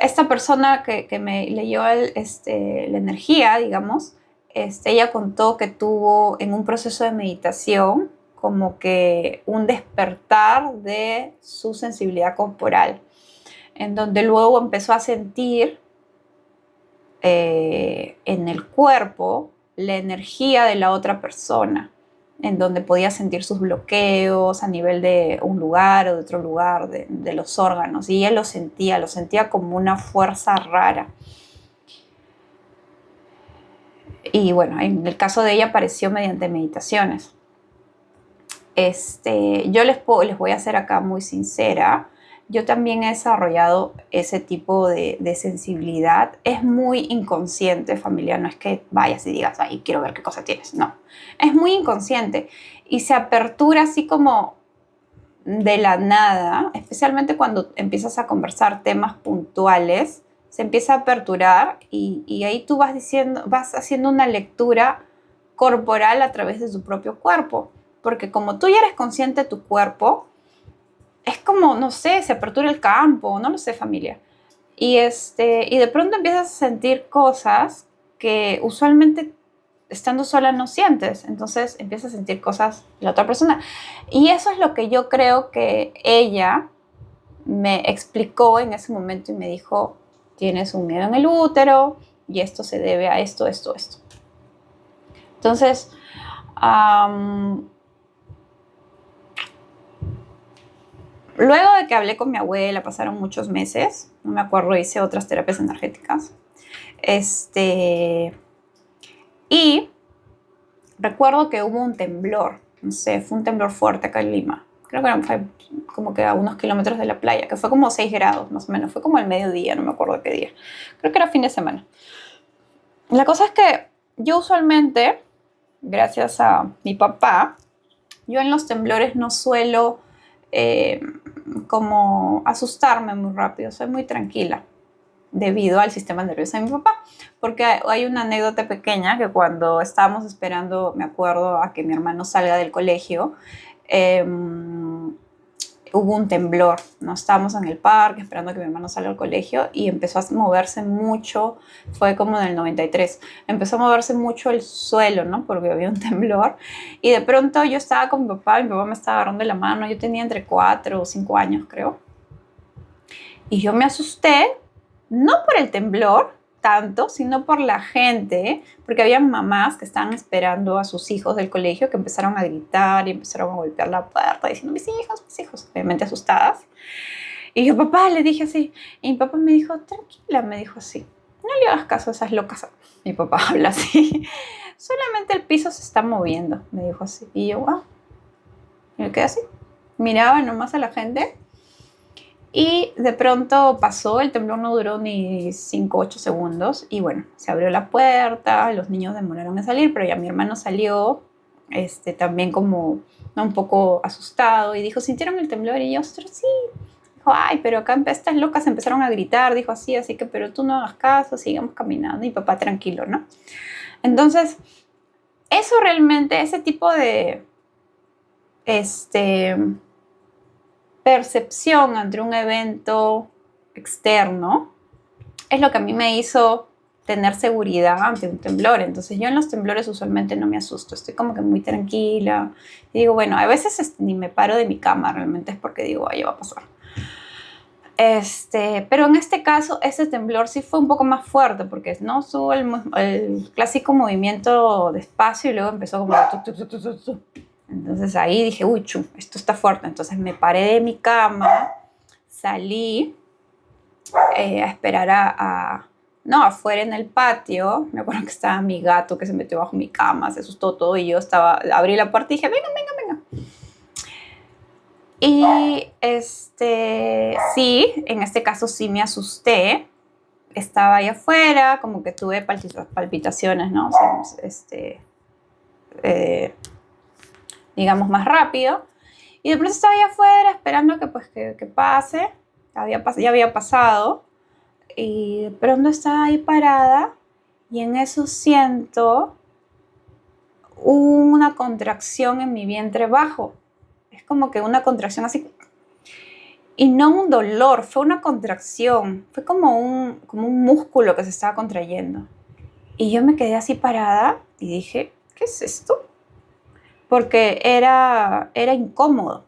esta persona que me leyó la energía, digamos, ella contó que tuvo en un proceso de meditación como que un despertar de su sensibilidad corporal, en donde luego empezó a sentir en el cuerpo la energía de la otra persona, en donde podía sentir sus bloqueos a nivel de un lugar o de otro lugar, de los órganos, y él lo sentía como una fuerza rara. Y bueno, en el caso de ella apareció mediante meditaciones. Yo les voy a ser acá muy sincera. Yo también he desarrollado ese tipo de sensibilidad. Es muy inconsciente, familia. No es que vayas y digas, ay, quiero ver qué cosa tienes. No, es muy inconsciente. Y se apertura así como de la nada, especialmente cuando empiezas a conversar temas puntuales, se empieza a aperturar y ahí tú vas haciendo una lectura corporal a través de tu propio cuerpo. Porque como tú ya eres consciente de tu cuerpo, es como, no sé, se apertura el campo, no lo sé, familia. Y de pronto empiezas a sentir cosas que usualmente estando sola no sientes. Entonces empiezas a sentir cosas de la otra persona. Y eso es lo que yo creo que ella me explicó en ese momento y me dijo, tienes un miedo en el útero y esto se debe a esto, esto, esto. Entonces, luego de que hablé con mi abuela, pasaron muchos meses, no me acuerdo, hice otras terapias energéticas. Y recuerdo que hubo un temblor, no sé, fue un temblor fuerte acá en Lima. Creo que fue como que a unos kilómetros de la playa, que fue como 6 grados más o menos, fue como el mediodía, no me acuerdo qué día. Creo que era fin de semana. La cosa es que yo usualmente, gracias a mi papá, yo en los temblores no suelo eh, como asustarme muy rápido, soy muy tranquila debido al sistema nervioso de mi papá. Porque hay una anécdota pequeña que cuando estábamos esperando, me acuerdo, a que mi hermano salga del colegio, hubo un temblor, ¿no? Estábamos en el parque esperando a que mi hermano salga al colegio y empezó a moverse mucho, fue como en el 93, empezó a moverse mucho el suelo, ¿no? Porque había un temblor y de pronto yo estaba con mi papá me estaba agarrando de la mano, yo tenía entre 4 o 5 años creo, y yo me asusté, no por el temblor tanto, sino por la gente, porque había mamás que estaban esperando a sus hijos del colegio que empezaron a gritar y empezaron a golpear la puerta diciendo mis hijos, obviamente asustadas. Y yo, papá, le dije así, y mi papá me dijo, tranquila, me dijo así, no le hagas caso a esas locas. Mi papá habla así, solamente el piso se está moviendo, me dijo así. Y yo, ah, y me quedé así, miraba nomás a la gente. Y de pronto pasó, el temblor no duró ni 5 o 8 segundos y bueno, se abrió la puerta, los niños demoraron en salir, pero ya mi hermano salió, también como ¿no? un poco asustado y dijo, ¿sintieron el temblor? Y yo, ostras, sí. Dijo, ay, pero acá estas locas empezaron a gritar, dijo así que, pero tú no hagas caso, sigamos caminando y papá tranquilo, ¿no? Entonces, eso realmente, ese tipo de, percepción ante un evento externo es lo que a mí me hizo tener seguridad ante un temblor. Entonces yo en los temblores usualmente no me asusto, estoy como que muy tranquila. Y digo, bueno, a veces ni me paro de mi cama, realmente es porque digo, ay, va a pasar. Pero en este caso, ese temblor sí fue un poco más fuerte, porque no tuvo el clásico movimiento despacio y luego empezó como... Entonces ahí dije, uy, esto está fuerte. Entonces me paré de mi cama, salí a esperar no, afuera en el patio. Me acuerdo que estaba mi gato que se metió bajo mi cama, se asustó todo y yo abrí la puerta y dije, venga, venga, venga. Y sí, en este caso sí me asusté. Estaba ahí afuera, como que tuve palpitaciones, ¿no? O sea, digamos, más rápido. Y de pronto estaba ahí afuera esperando que pase. Ya había pasado. Y de pronto estaba ahí parada y en eso siento una contracción en mi vientre bajo. Es como que una contracción así. Y no un dolor, fue una contracción, fue como un músculo que se estaba contrayendo. Y yo me quedé así parada y dije, ¿qué es esto? Porque era incómodo.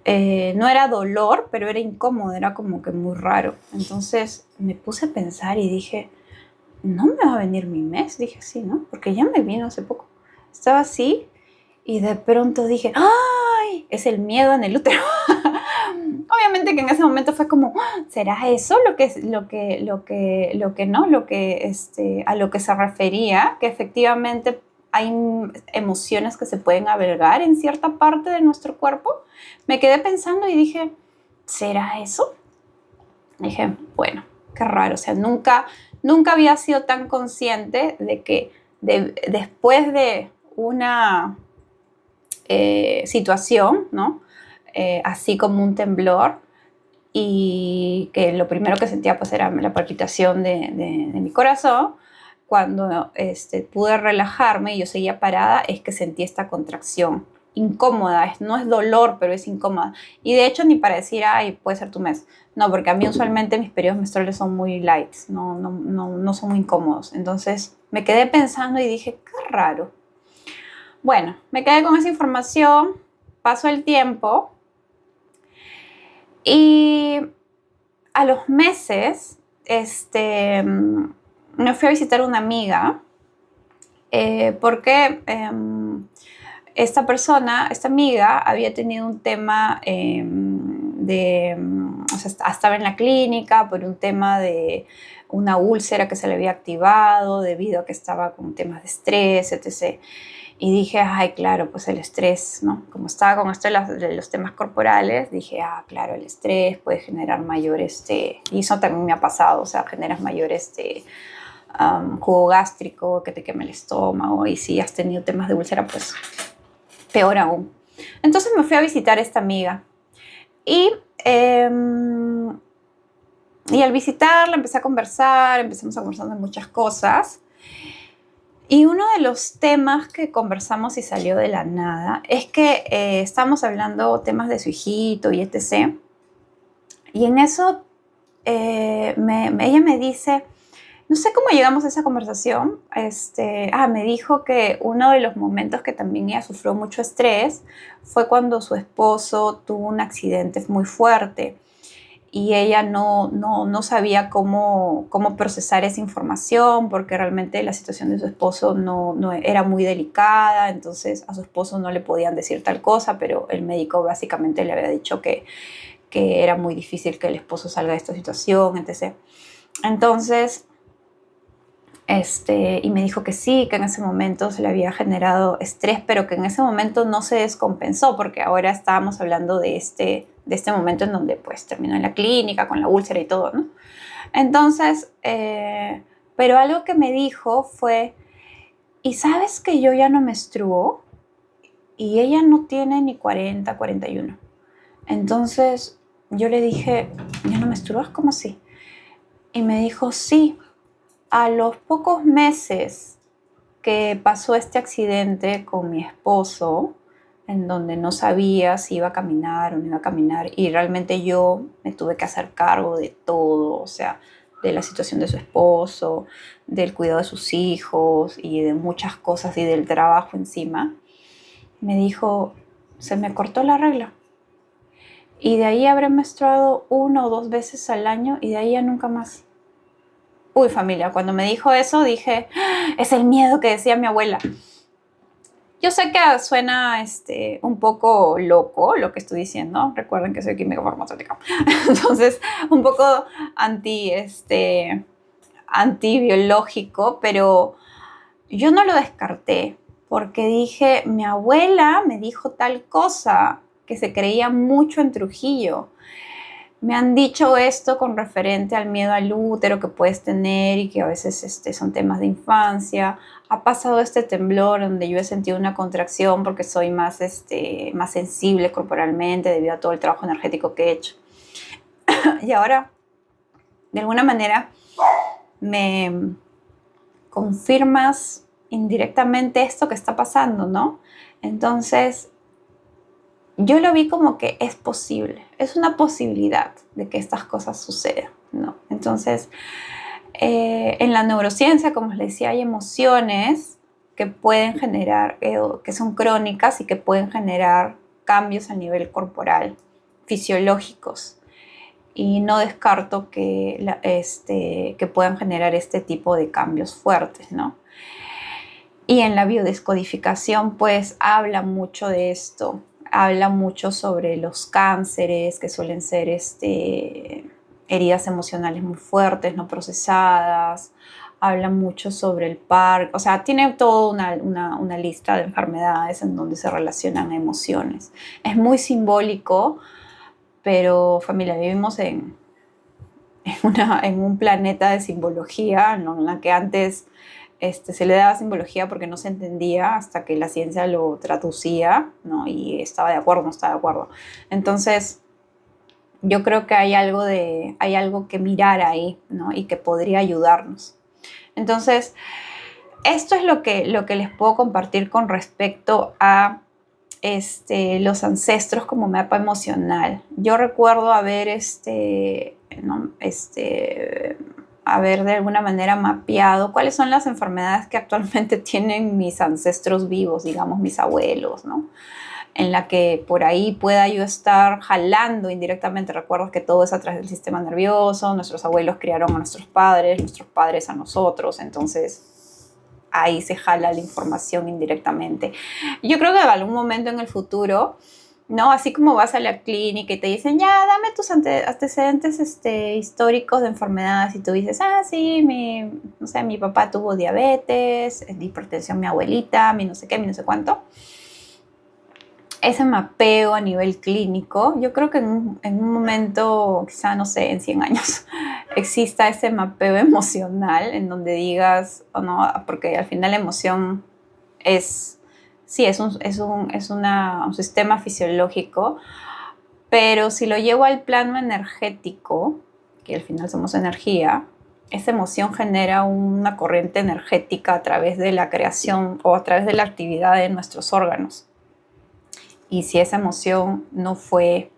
No era dolor, pero era incómodo, era como que muy raro. Entonces me puse a pensar y dije, no me va a venir mi mes, dije así, ¿no? Porque ya me vino hace poco. Estaba así y de pronto dije, ¡ay! Es el miedo en el útero. Obviamente que en ese momento fue como, ¿será eso a lo que se refería? Que efectivamente hay emociones que se pueden albergar en cierta parte de nuestro cuerpo. Me quedé pensando y dije, ¿será eso? Dije, bueno, qué raro, o sea, nunca había sido tan consciente de que después de una situación, ¿no? Así como un temblor, y que lo primero que sentía pues era la palpitación de mi corazón. Cuando pude relajarme y yo seguía parada, es que sentí esta contracción incómoda, no es dolor, pero es incómoda. Y de hecho ni para decir, ay, puede ser tu mes. No, porque a mí usualmente mis periodos menstruales son muy light, no son muy incómodos. Entonces me quedé pensando y dije, qué raro. Bueno, me quedé con esa información, pasó el tiempo y a los meses, me fui a visitar una amiga porque esta amiga, había tenido un tema o sea, estaba en la clínica por un tema de una úlcera que se le había activado debido a que estaba con temas de estrés, etc. Y dije, ay, claro, pues el estrés, ¿no? Como estaba con esto de los temas corporales, dije, ah, claro, el estrés puede generar mayor, y eso también me ha pasado, o sea, generas mayor, jugo gástrico, que te queme el estómago, y si has tenido temas de úlcera, pues peor aún. Entonces me fui a visitar a esta amiga y, eh, y al visitarla empezamos a conversar de muchas cosas. Y uno de los temas que conversamos y salió de la nada es que estábamos hablando temas de su hijito y etc. Y en eso ella me dice, no sé cómo llegamos a esa conversación, me dijo que uno de los momentos que también ella sufrió mucho estrés fue cuando su esposo tuvo un accidente muy fuerte y ella no sabía cómo procesar esa información porque realmente la situación de su esposo no era muy delicada, entonces a su esposo no le podían decir tal cosa, pero el médico básicamente le había dicho que era muy difícil que el esposo salga de esta situación, etc. Entonces, y me dijo que sí, que en ese momento se le había generado estrés, pero que en ese momento no se descompensó, porque ahora estábamos hablando de este momento en donde pues terminó en la clínica con la úlcera y todo, ¿no? Entonces, pero algo que me dijo fue, ¿y sabes que yo ya no menstruo? Y ella no tiene ni 41. Entonces yo le dije, ¿ya no menstruas? ¿Cómo así? Y me dijo, sí. A los pocos meses que pasó este accidente con mi esposo, en donde no sabía si iba a caminar o no iba a caminar, y realmente yo me tuve que hacer cargo de todo, o sea, de la situación de su esposo, del cuidado de sus hijos y de muchas cosas y del trabajo encima, me dijo, se me cortó la regla. Y de ahí habré menstruado 1 o 2 veces al año y de ahí ya nunca más. Uy, familia, cuando me dijo eso dije, "Ah, es el miedo que decía mi abuela". Yo sé que suena un poco loco lo que estoy diciendo. Recuerden que soy química farmacéutica. Entonces, un poco antibiológico, pero yo no lo descarté porque dije, mi abuela me dijo tal cosa que se creía mucho en Trujillo. Me han dicho esto con referente al miedo al útero que puedes tener y que a veces son temas de infancia. Ha pasado este temblor donde yo he sentido una contracción porque soy más sensible corporalmente debido a todo el trabajo energético que he hecho. Y ahora, de alguna manera, me confirmas indirectamente esto que está pasando, ¿no? Entonces, yo lo vi como que es posible, es una posibilidad de que estas cosas sucedan, ¿no? Entonces, en la neurociencia, como les decía, hay emociones que pueden generar, que son crónicas y que pueden generar cambios a nivel corporal, fisiológicos. Y no descarto que puedan generar este tipo de cambios fuertes, ¿no? Y en la biodescodificación, pues, habla mucho de esto. Habla mucho sobre los cánceres, que suelen ser heridas emocionales muy fuertes, no procesadas. Habla mucho sobre el PARC. O sea, tiene toda una lista de enfermedades en donde se relacionan emociones. Es muy simbólico, pero familia, vivimos en un planeta de simbología, ¿no? En la que antes se le daba simbología porque no se entendía hasta que la ciencia lo traducía, ¿no? Y estaba de acuerdo, no estaba de acuerdo. Entonces, yo creo que hay algo que mirar ahí, ¿no? Y que podría ayudarnos. Entonces, esto es lo que les puedo compartir con respecto a los ancestros como mapa emocional. Yo recuerdo ¿no? Haber de alguna manera mapeado cuáles son las enfermedades que actualmente tienen mis ancestros vivos, digamos mis abuelos, ¿no? En la que por ahí pueda yo estar jalando indirectamente. Recuerdo que todo es a través del sistema nervioso, nuestros abuelos criaron a nuestros padres a nosotros, entonces ahí se jala la información indirectamente. Yo creo que en algún momento en el futuro, ¿no? Así como vas a la clínica y te dicen, ya, dame tus antecedentes históricos de enfermedades, y tú dices, ah, sí, no sé, mi papá tuvo diabetes, hipertensión mi abuelita, mi no sé qué, mi no sé cuánto. Ese mapeo a nivel clínico, yo creo que en un momento, quizá, no sé, en 100 años, exista ese mapeo emocional en donde digas, o no, porque al final la emoción es, sí, un sistema fisiológico, pero si lo llevo al plano energético, que al final somos energía, esa emoción genera una corriente energética a través de la creación o a través de la actividad de nuestros órganos. Y si esa emoción no fue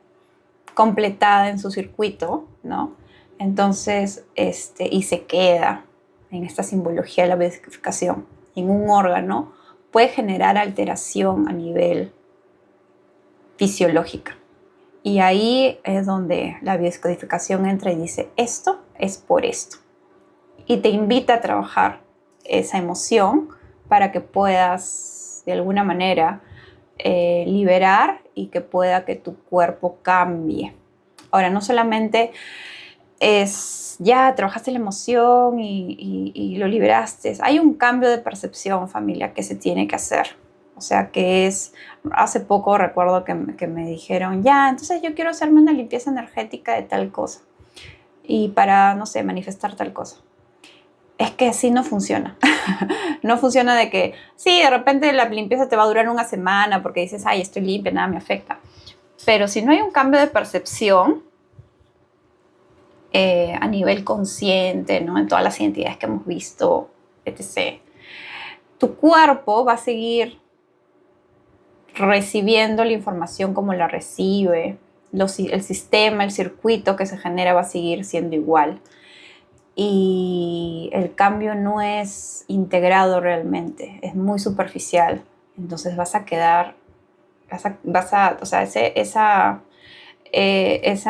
completada en su circuito, ¿no? Entonces, y se queda en esta simbología de la biodescodificación en un órgano, puede generar alteración a nivel fisiológica. Y ahí es donde la biodescodificación entra y dice, esto es por esto. Y te invita a trabajar esa emoción para que puedas, de alguna manera, liberar y que pueda que tu cuerpo cambie. Ahora, no solamente es ya trabajaste la emoción y lo liberaste. Hay un cambio de percepción, familia, que se tiene que hacer. O sea, hace poco recuerdo que me dijeron, ya, entonces yo quiero hacerme una limpieza energética de tal cosa. Y para, no sé, manifestar tal cosa. Es que así no funciona. No funciona de que, sí, de repente la limpieza te va a durar una semana porque dices, ay, estoy limpia, nada me afecta. Pero si no hay un cambio de percepción, a nivel consciente, ¿no? En todas las identidades que hemos visto, etc. Tu cuerpo va a seguir recibiendo la información como la recibe, el sistema, el circuito que se genera va a seguir siendo igual. Y el cambio no es integrado realmente, es muy superficial. Entonces vas a quedar, o sea,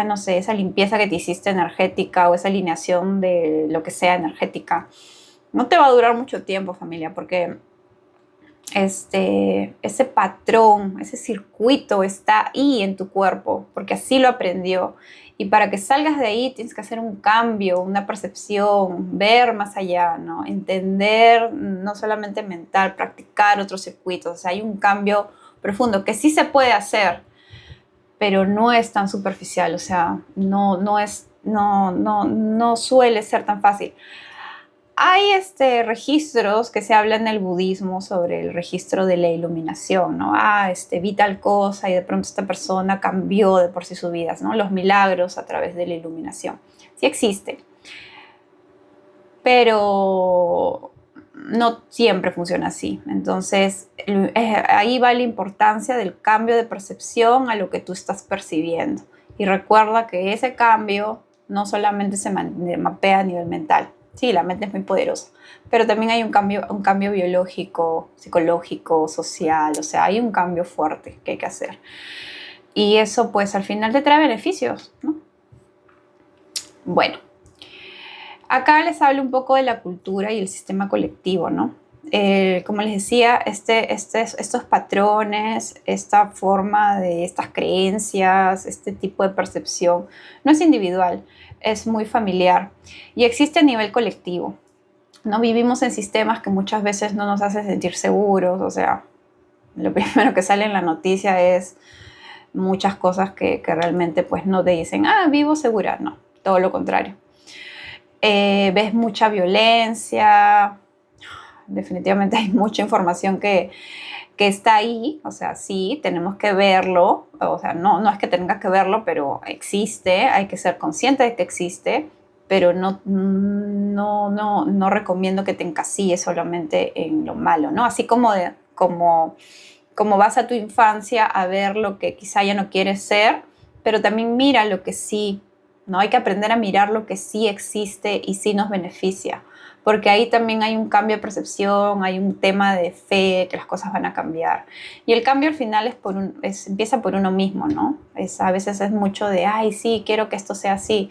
no sé, esa limpieza que te hiciste energética o esa alineación de lo que sea energética, no te va a durar mucho tiempo, familia, porque ese patrón, ese circuito está ahí en tu cuerpo, porque así lo aprendió. Y para que salgas de ahí tienes que hacer un cambio, una percepción, ver más allá, ¿no? Entender, no solamente mental, practicar otros circuitos. O sea, hay un cambio profundo que sí se puede hacer, pero no es tan superficial, o sea, no suele ser tan fácil. Hay registros que se habla en el budismo sobre el registro de la iluminación, ¿no? Vi tal cosa y de pronto esta persona cambió de por sí su vida, ¿no? Los milagros a través de la iluminación. Sí existe, pero no siempre funciona así. Entonces, ahí va la importancia del cambio de percepción a lo que tú estás percibiendo. Y recuerda que ese cambio no solamente se mapea a nivel mental. Sí, la mente es muy poderosa, pero también hay un cambio biológico, psicológico, social, o sea, hay un cambio fuerte que hay que hacer. Y eso pues al final te trae beneficios, ¿no? Bueno, acá les hablo un poco de la cultura y el sistema colectivo, ¿no? Como les decía, estos patrones, esta forma de estas creencias, este tipo de percepción, no es individual, es muy familiar y existe a nivel colectivo, ¿no? Vivimos en sistemas que muchas veces no nos hacen sentir seguros, o sea, lo primero que sale en la noticia es muchas cosas que realmente pues no te dicen, vivo segura, no, todo lo contrario. Ves mucha violencia, definitivamente hay mucha información que está ahí, o sea, sí, tenemos que verlo, o sea, no es que tengas que verlo, pero existe, hay que ser consciente de que existe, pero no recomiendo que te encasilles solamente en lo malo, ¿no? Así como vas a tu infancia a ver lo que quizá ya no quieres ser, pero también mira lo que sí, ¿no? Hay que aprender a mirar lo que sí existe y sí nos beneficia, porque ahí también hay un cambio de percepción, hay un tema de fe, que las cosas van a cambiar. Y el cambio al final empieza por uno mismo, ¿no? A veces es mucho de, ay, sí, quiero que esto sea así,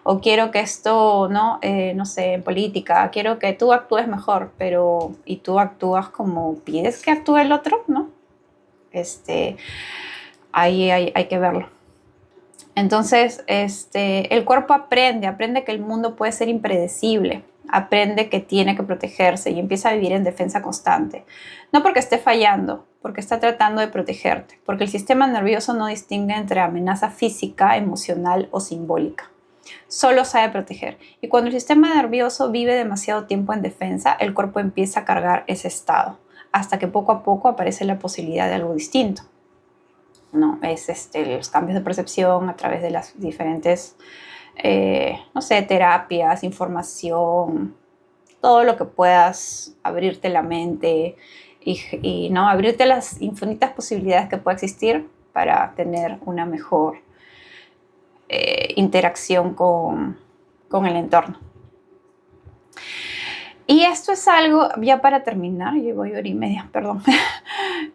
o quiero que esto, ¿no? No sé, en política, quiero que tú actúes mejor, y tú actúas como pides que actúe el otro, ¿no? Ahí hay que verlo. Entonces, el cuerpo aprende que el mundo puede ser impredecible, aprende que tiene que protegerse y empieza a vivir en defensa constante. No porque esté fallando, porque está tratando de protegerte, porque el sistema nervioso no distingue entre amenaza física, emocional o simbólica. Solo sabe proteger. Y cuando el sistema nervioso vive demasiado tiempo en defensa, el cuerpo empieza a cargar ese estado, hasta que poco a poco aparece la posibilidad de algo distinto, ¿no? Es los cambios de percepción a través de las diferentes, no sé, terapias, información, todo lo que puedas abrirte la mente y ¿no? Abrirte las infinitas posibilidades que pueda existir para tener una mejor interacción con el entorno. Y esto es algo, ya para terminar, llevo hora y media, perdón.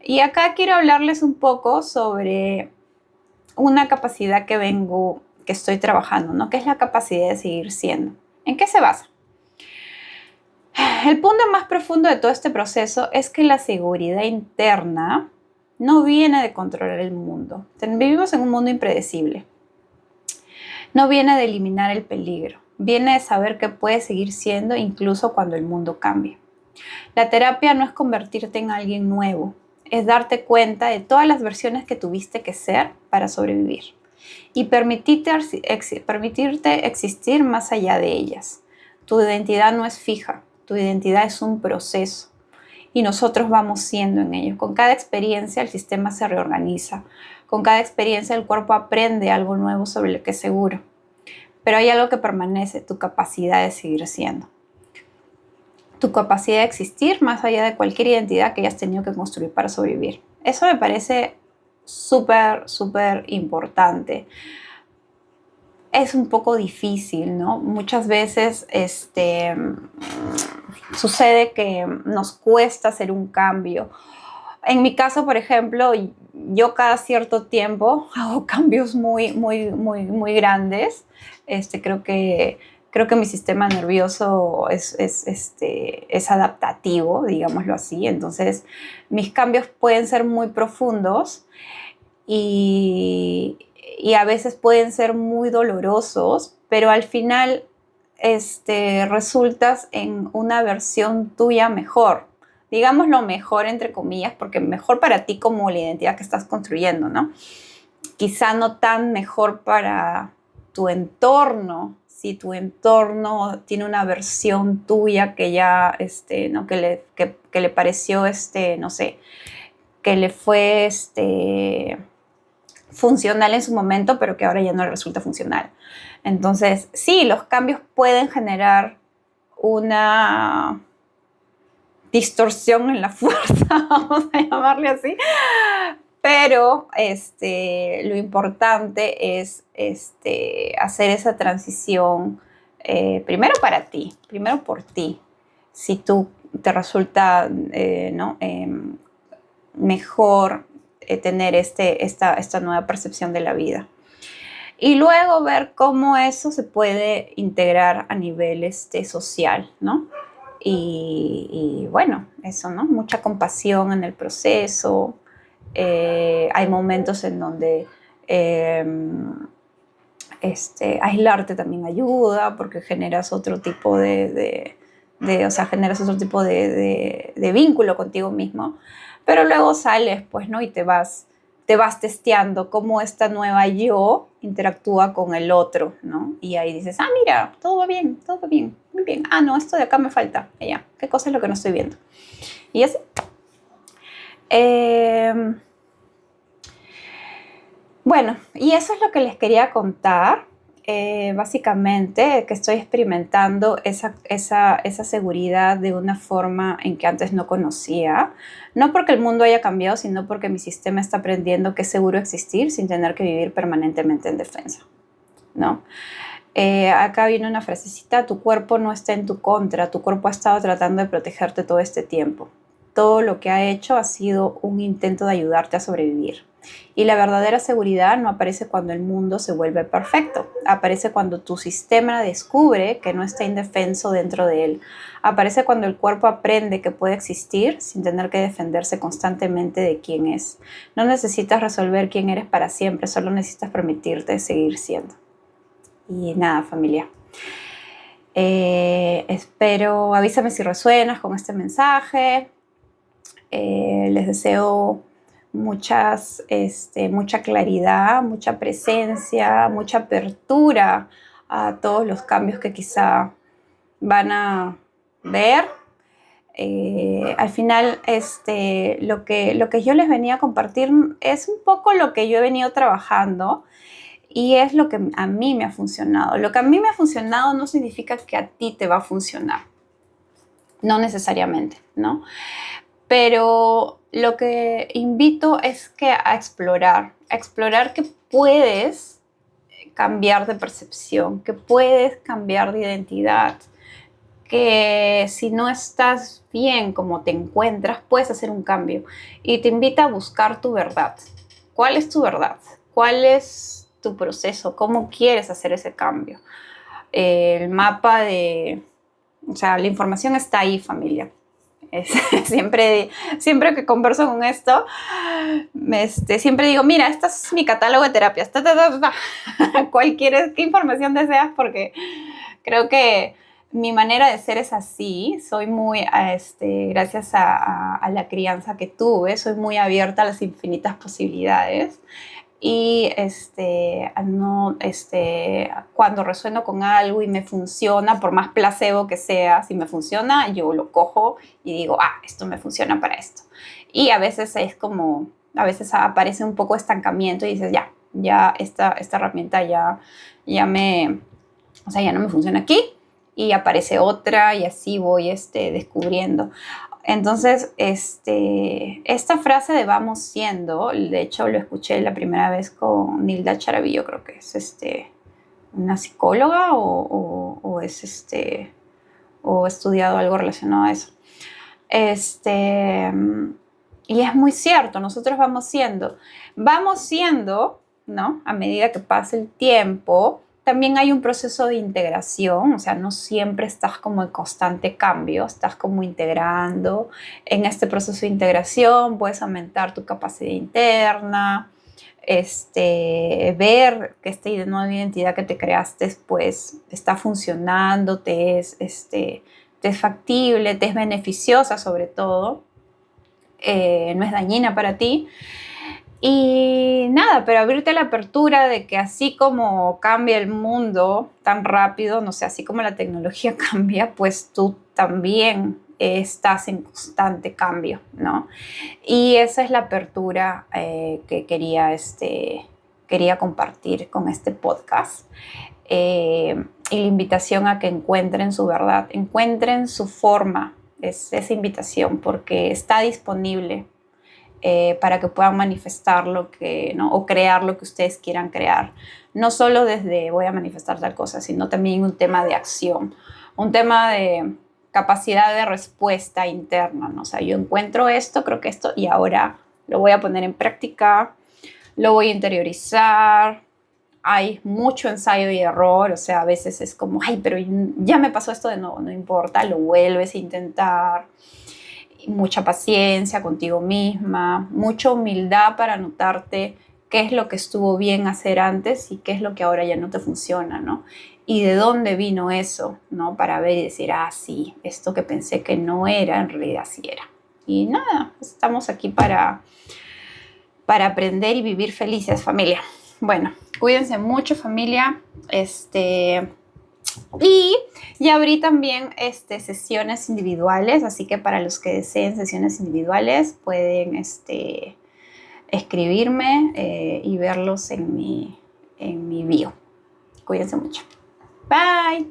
Y acá quiero hablarles un poco sobre una capacidad que estoy trabajando, ¿no? Que es la capacidad de seguir siendo. ¿En qué se basa? El punto más profundo de todo este proceso es que la seguridad interna no viene de controlar el mundo. Vivimos en un mundo impredecible. No viene de eliminar el peligro. Viene de saber que puedes seguir siendo incluso cuando el mundo cambie. La terapia no es convertirte en alguien nuevo, es darte cuenta de todas las versiones que tuviste que ser para sobrevivir y permitirte existir más allá de ellas. Tu identidad no es fija, tu identidad es un proceso y nosotros vamos siendo en ello. Con cada experiencia el sistema se reorganiza, con cada experiencia el cuerpo aprende algo nuevo sobre lo que es seguro. Pero hay algo que permanece, tu capacidad de seguir siendo. Tu capacidad de existir más allá de cualquier identidad que hayas tenido que construir para sobrevivir. Eso me parece súper, súper importante. Es un poco difícil, ¿no? Muchas veces sucede que nos cuesta hacer un cambio. En mi caso, por ejemplo, yo cada cierto tiempo hago cambios muy, muy, muy, muy grandes. Creo que mi sistema nervioso es adaptativo, digámoslo así. Entonces, mis cambios pueden ser muy profundos y a veces pueden ser muy dolorosos, pero al final resultas en una versión tuya mejor. Digámoslo mejor entre comillas, porque mejor para ti como la identidad que estás construyendo, ¿no? Quizá no tan mejor para tu entorno, si tu entorno tiene una versión tuya que ya, ¿no? que le pareció, no sé, que le fue funcional en su momento, pero que ahora ya no le resulta funcional. Entonces, sí, los cambios pueden generar una distorsión en la fuerza, vamos a llamarle así. Pero lo importante es hacer esa transición primero para ti, primero por ti. Si tú te resulta ¿no? Mejor tener esta nueva percepción de la vida. Y luego ver cómo eso se puede integrar a nivel social, ¿no? Y bueno, eso, ¿no? Mucha compasión en el proceso. Hay momentos en donde aislarte también ayuda porque generas otro tipo generas otro tipo de vínculo contigo mismo, pero luego sales, pues, ¿no? Y te vas testeando cómo esta nueva yo interactúa con el otro, ¿no? Y ahí dices, mira, todo va bien, muy bien. No, esto de acá me falta, ya, ¿qué cosa es lo que no estoy viendo? Y así. Bueno, y eso es lo que les quería contar. Básicamente, que estoy experimentando esa seguridad de una forma en que antes no conocía. No porque el mundo haya cambiado, sino porque mi sistema está aprendiendo que es seguro existir sin tener que vivir permanentemente en defensa, ¿no? Acá viene una frasecita: tu cuerpo no está en tu contra, tu cuerpo ha estado tratando de protegerte todo este tiempo. Todo lo que ha hecho ha sido un intento de ayudarte a sobrevivir. Y la verdadera seguridad no aparece cuando el mundo se vuelve perfecto, aparece cuando tu sistema descubre que no está indefenso dentro de él, aparece cuando el cuerpo aprende que puede existir sin tener que defenderse constantemente de quién es. No necesitas resolver quién eres para siempre, solo necesitas permitirte seguir siendo. Y nada, familia. Espero, avísame si resuenas con este mensaje. Les deseo mucha claridad, mucha presencia, mucha apertura a todos los cambios que quizá van a ver. Al final, lo que yo les venía a compartir es un poco lo que yo he venido trabajando. Y es lo que a mí me ha funcionado. Lo que a mí me ha funcionado no significa que a ti te va a funcionar. No necesariamente, ¿no? Pero lo que invito es que a explorar que puedes cambiar de percepción, que puedes cambiar de identidad, que si no estás bien como te encuentras, puedes hacer un cambio. Y te invita a buscar tu verdad. ¿Cuál es tu verdad? ¿Cuál es tu proceso? ¿Cómo quieres hacer ese cambio? El mapa la información está ahí, familia. Siempre que converso con esto, siempre digo, mira, este es mi catálogo de terapias. ¿Qué información deseas? Porque creo que mi manera de ser es así. Soy muy, gracias a la crianza que tuve, soy muy abierta a las infinitas posibilidades. Y cuando resueno con algo y me funciona, por más placebo que sea, si me funciona, yo lo cojo y digo, esto me funciona para esto. Y a veces aparece un poco de estancamiento y dices, ya esta herramienta ya no me funciona aquí, y aparece otra y así voy descubriendo. Entonces, esta frase de vamos siendo, de hecho lo escuché la primera vez con Nilda Charavillo, creo que es una psicóloga o he estudiado algo relacionado a eso. Y es muy cierto, nosotros vamos siendo, ¿no? A medida que pasa el tiempo. También hay un proceso de integración, o sea, no siempre estás como en constante cambio, estás como integrando. En este proceso de integración puedes aumentar tu capacidad interna, ver que esta nueva identidad que te creaste, pues, está funcionando, te es factible, te es beneficiosa sobre todo, no es dañina para ti. Y nada, pero abrirte la apertura de que así como cambia el mundo tan rápido, no sé, así como la tecnología cambia, pues tú también estás en constante cambio, ¿no? Y esa es la apertura que quería compartir con este podcast. Y la invitación a que encuentren su verdad, encuentren su forma es esa invitación porque está disponible para que puedan manifestar lo que, ¿no? O crear lo que ustedes quieran crear. No solo desde voy a manifestar tal cosa, sino también un tema de acción, un tema de capacidad de respuesta interna, ¿no? O sea, yo encuentro esto, creo que esto, y ahora lo voy a poner en práctica, lo voy a interiorizar. Hay mucho ensayo y error, o sea, a veces es como, ay, pero ya me pasó esto de nuevo, no importa, lo vuelves a intentar. Mucha paciencia contigo misma, mucha humildad para notarte qué es lo que estuvo bien hacer antes y qué es lo que ahora ya no te funciona, ¿no? Y de dónde vino eso, ¿no? Para ver y decir, ah, sí, esto que pensé que no era, en realidad sí era. Y nada, estamos aquí para aprender y vivir felices, familia. Bueno, cuídense mucho, familia. Y ya abrí también sesiones individuales, así que para los que deseen sesiones individuales pueden escribirme y verlos en mi bio. Cuídense mucho. Bye.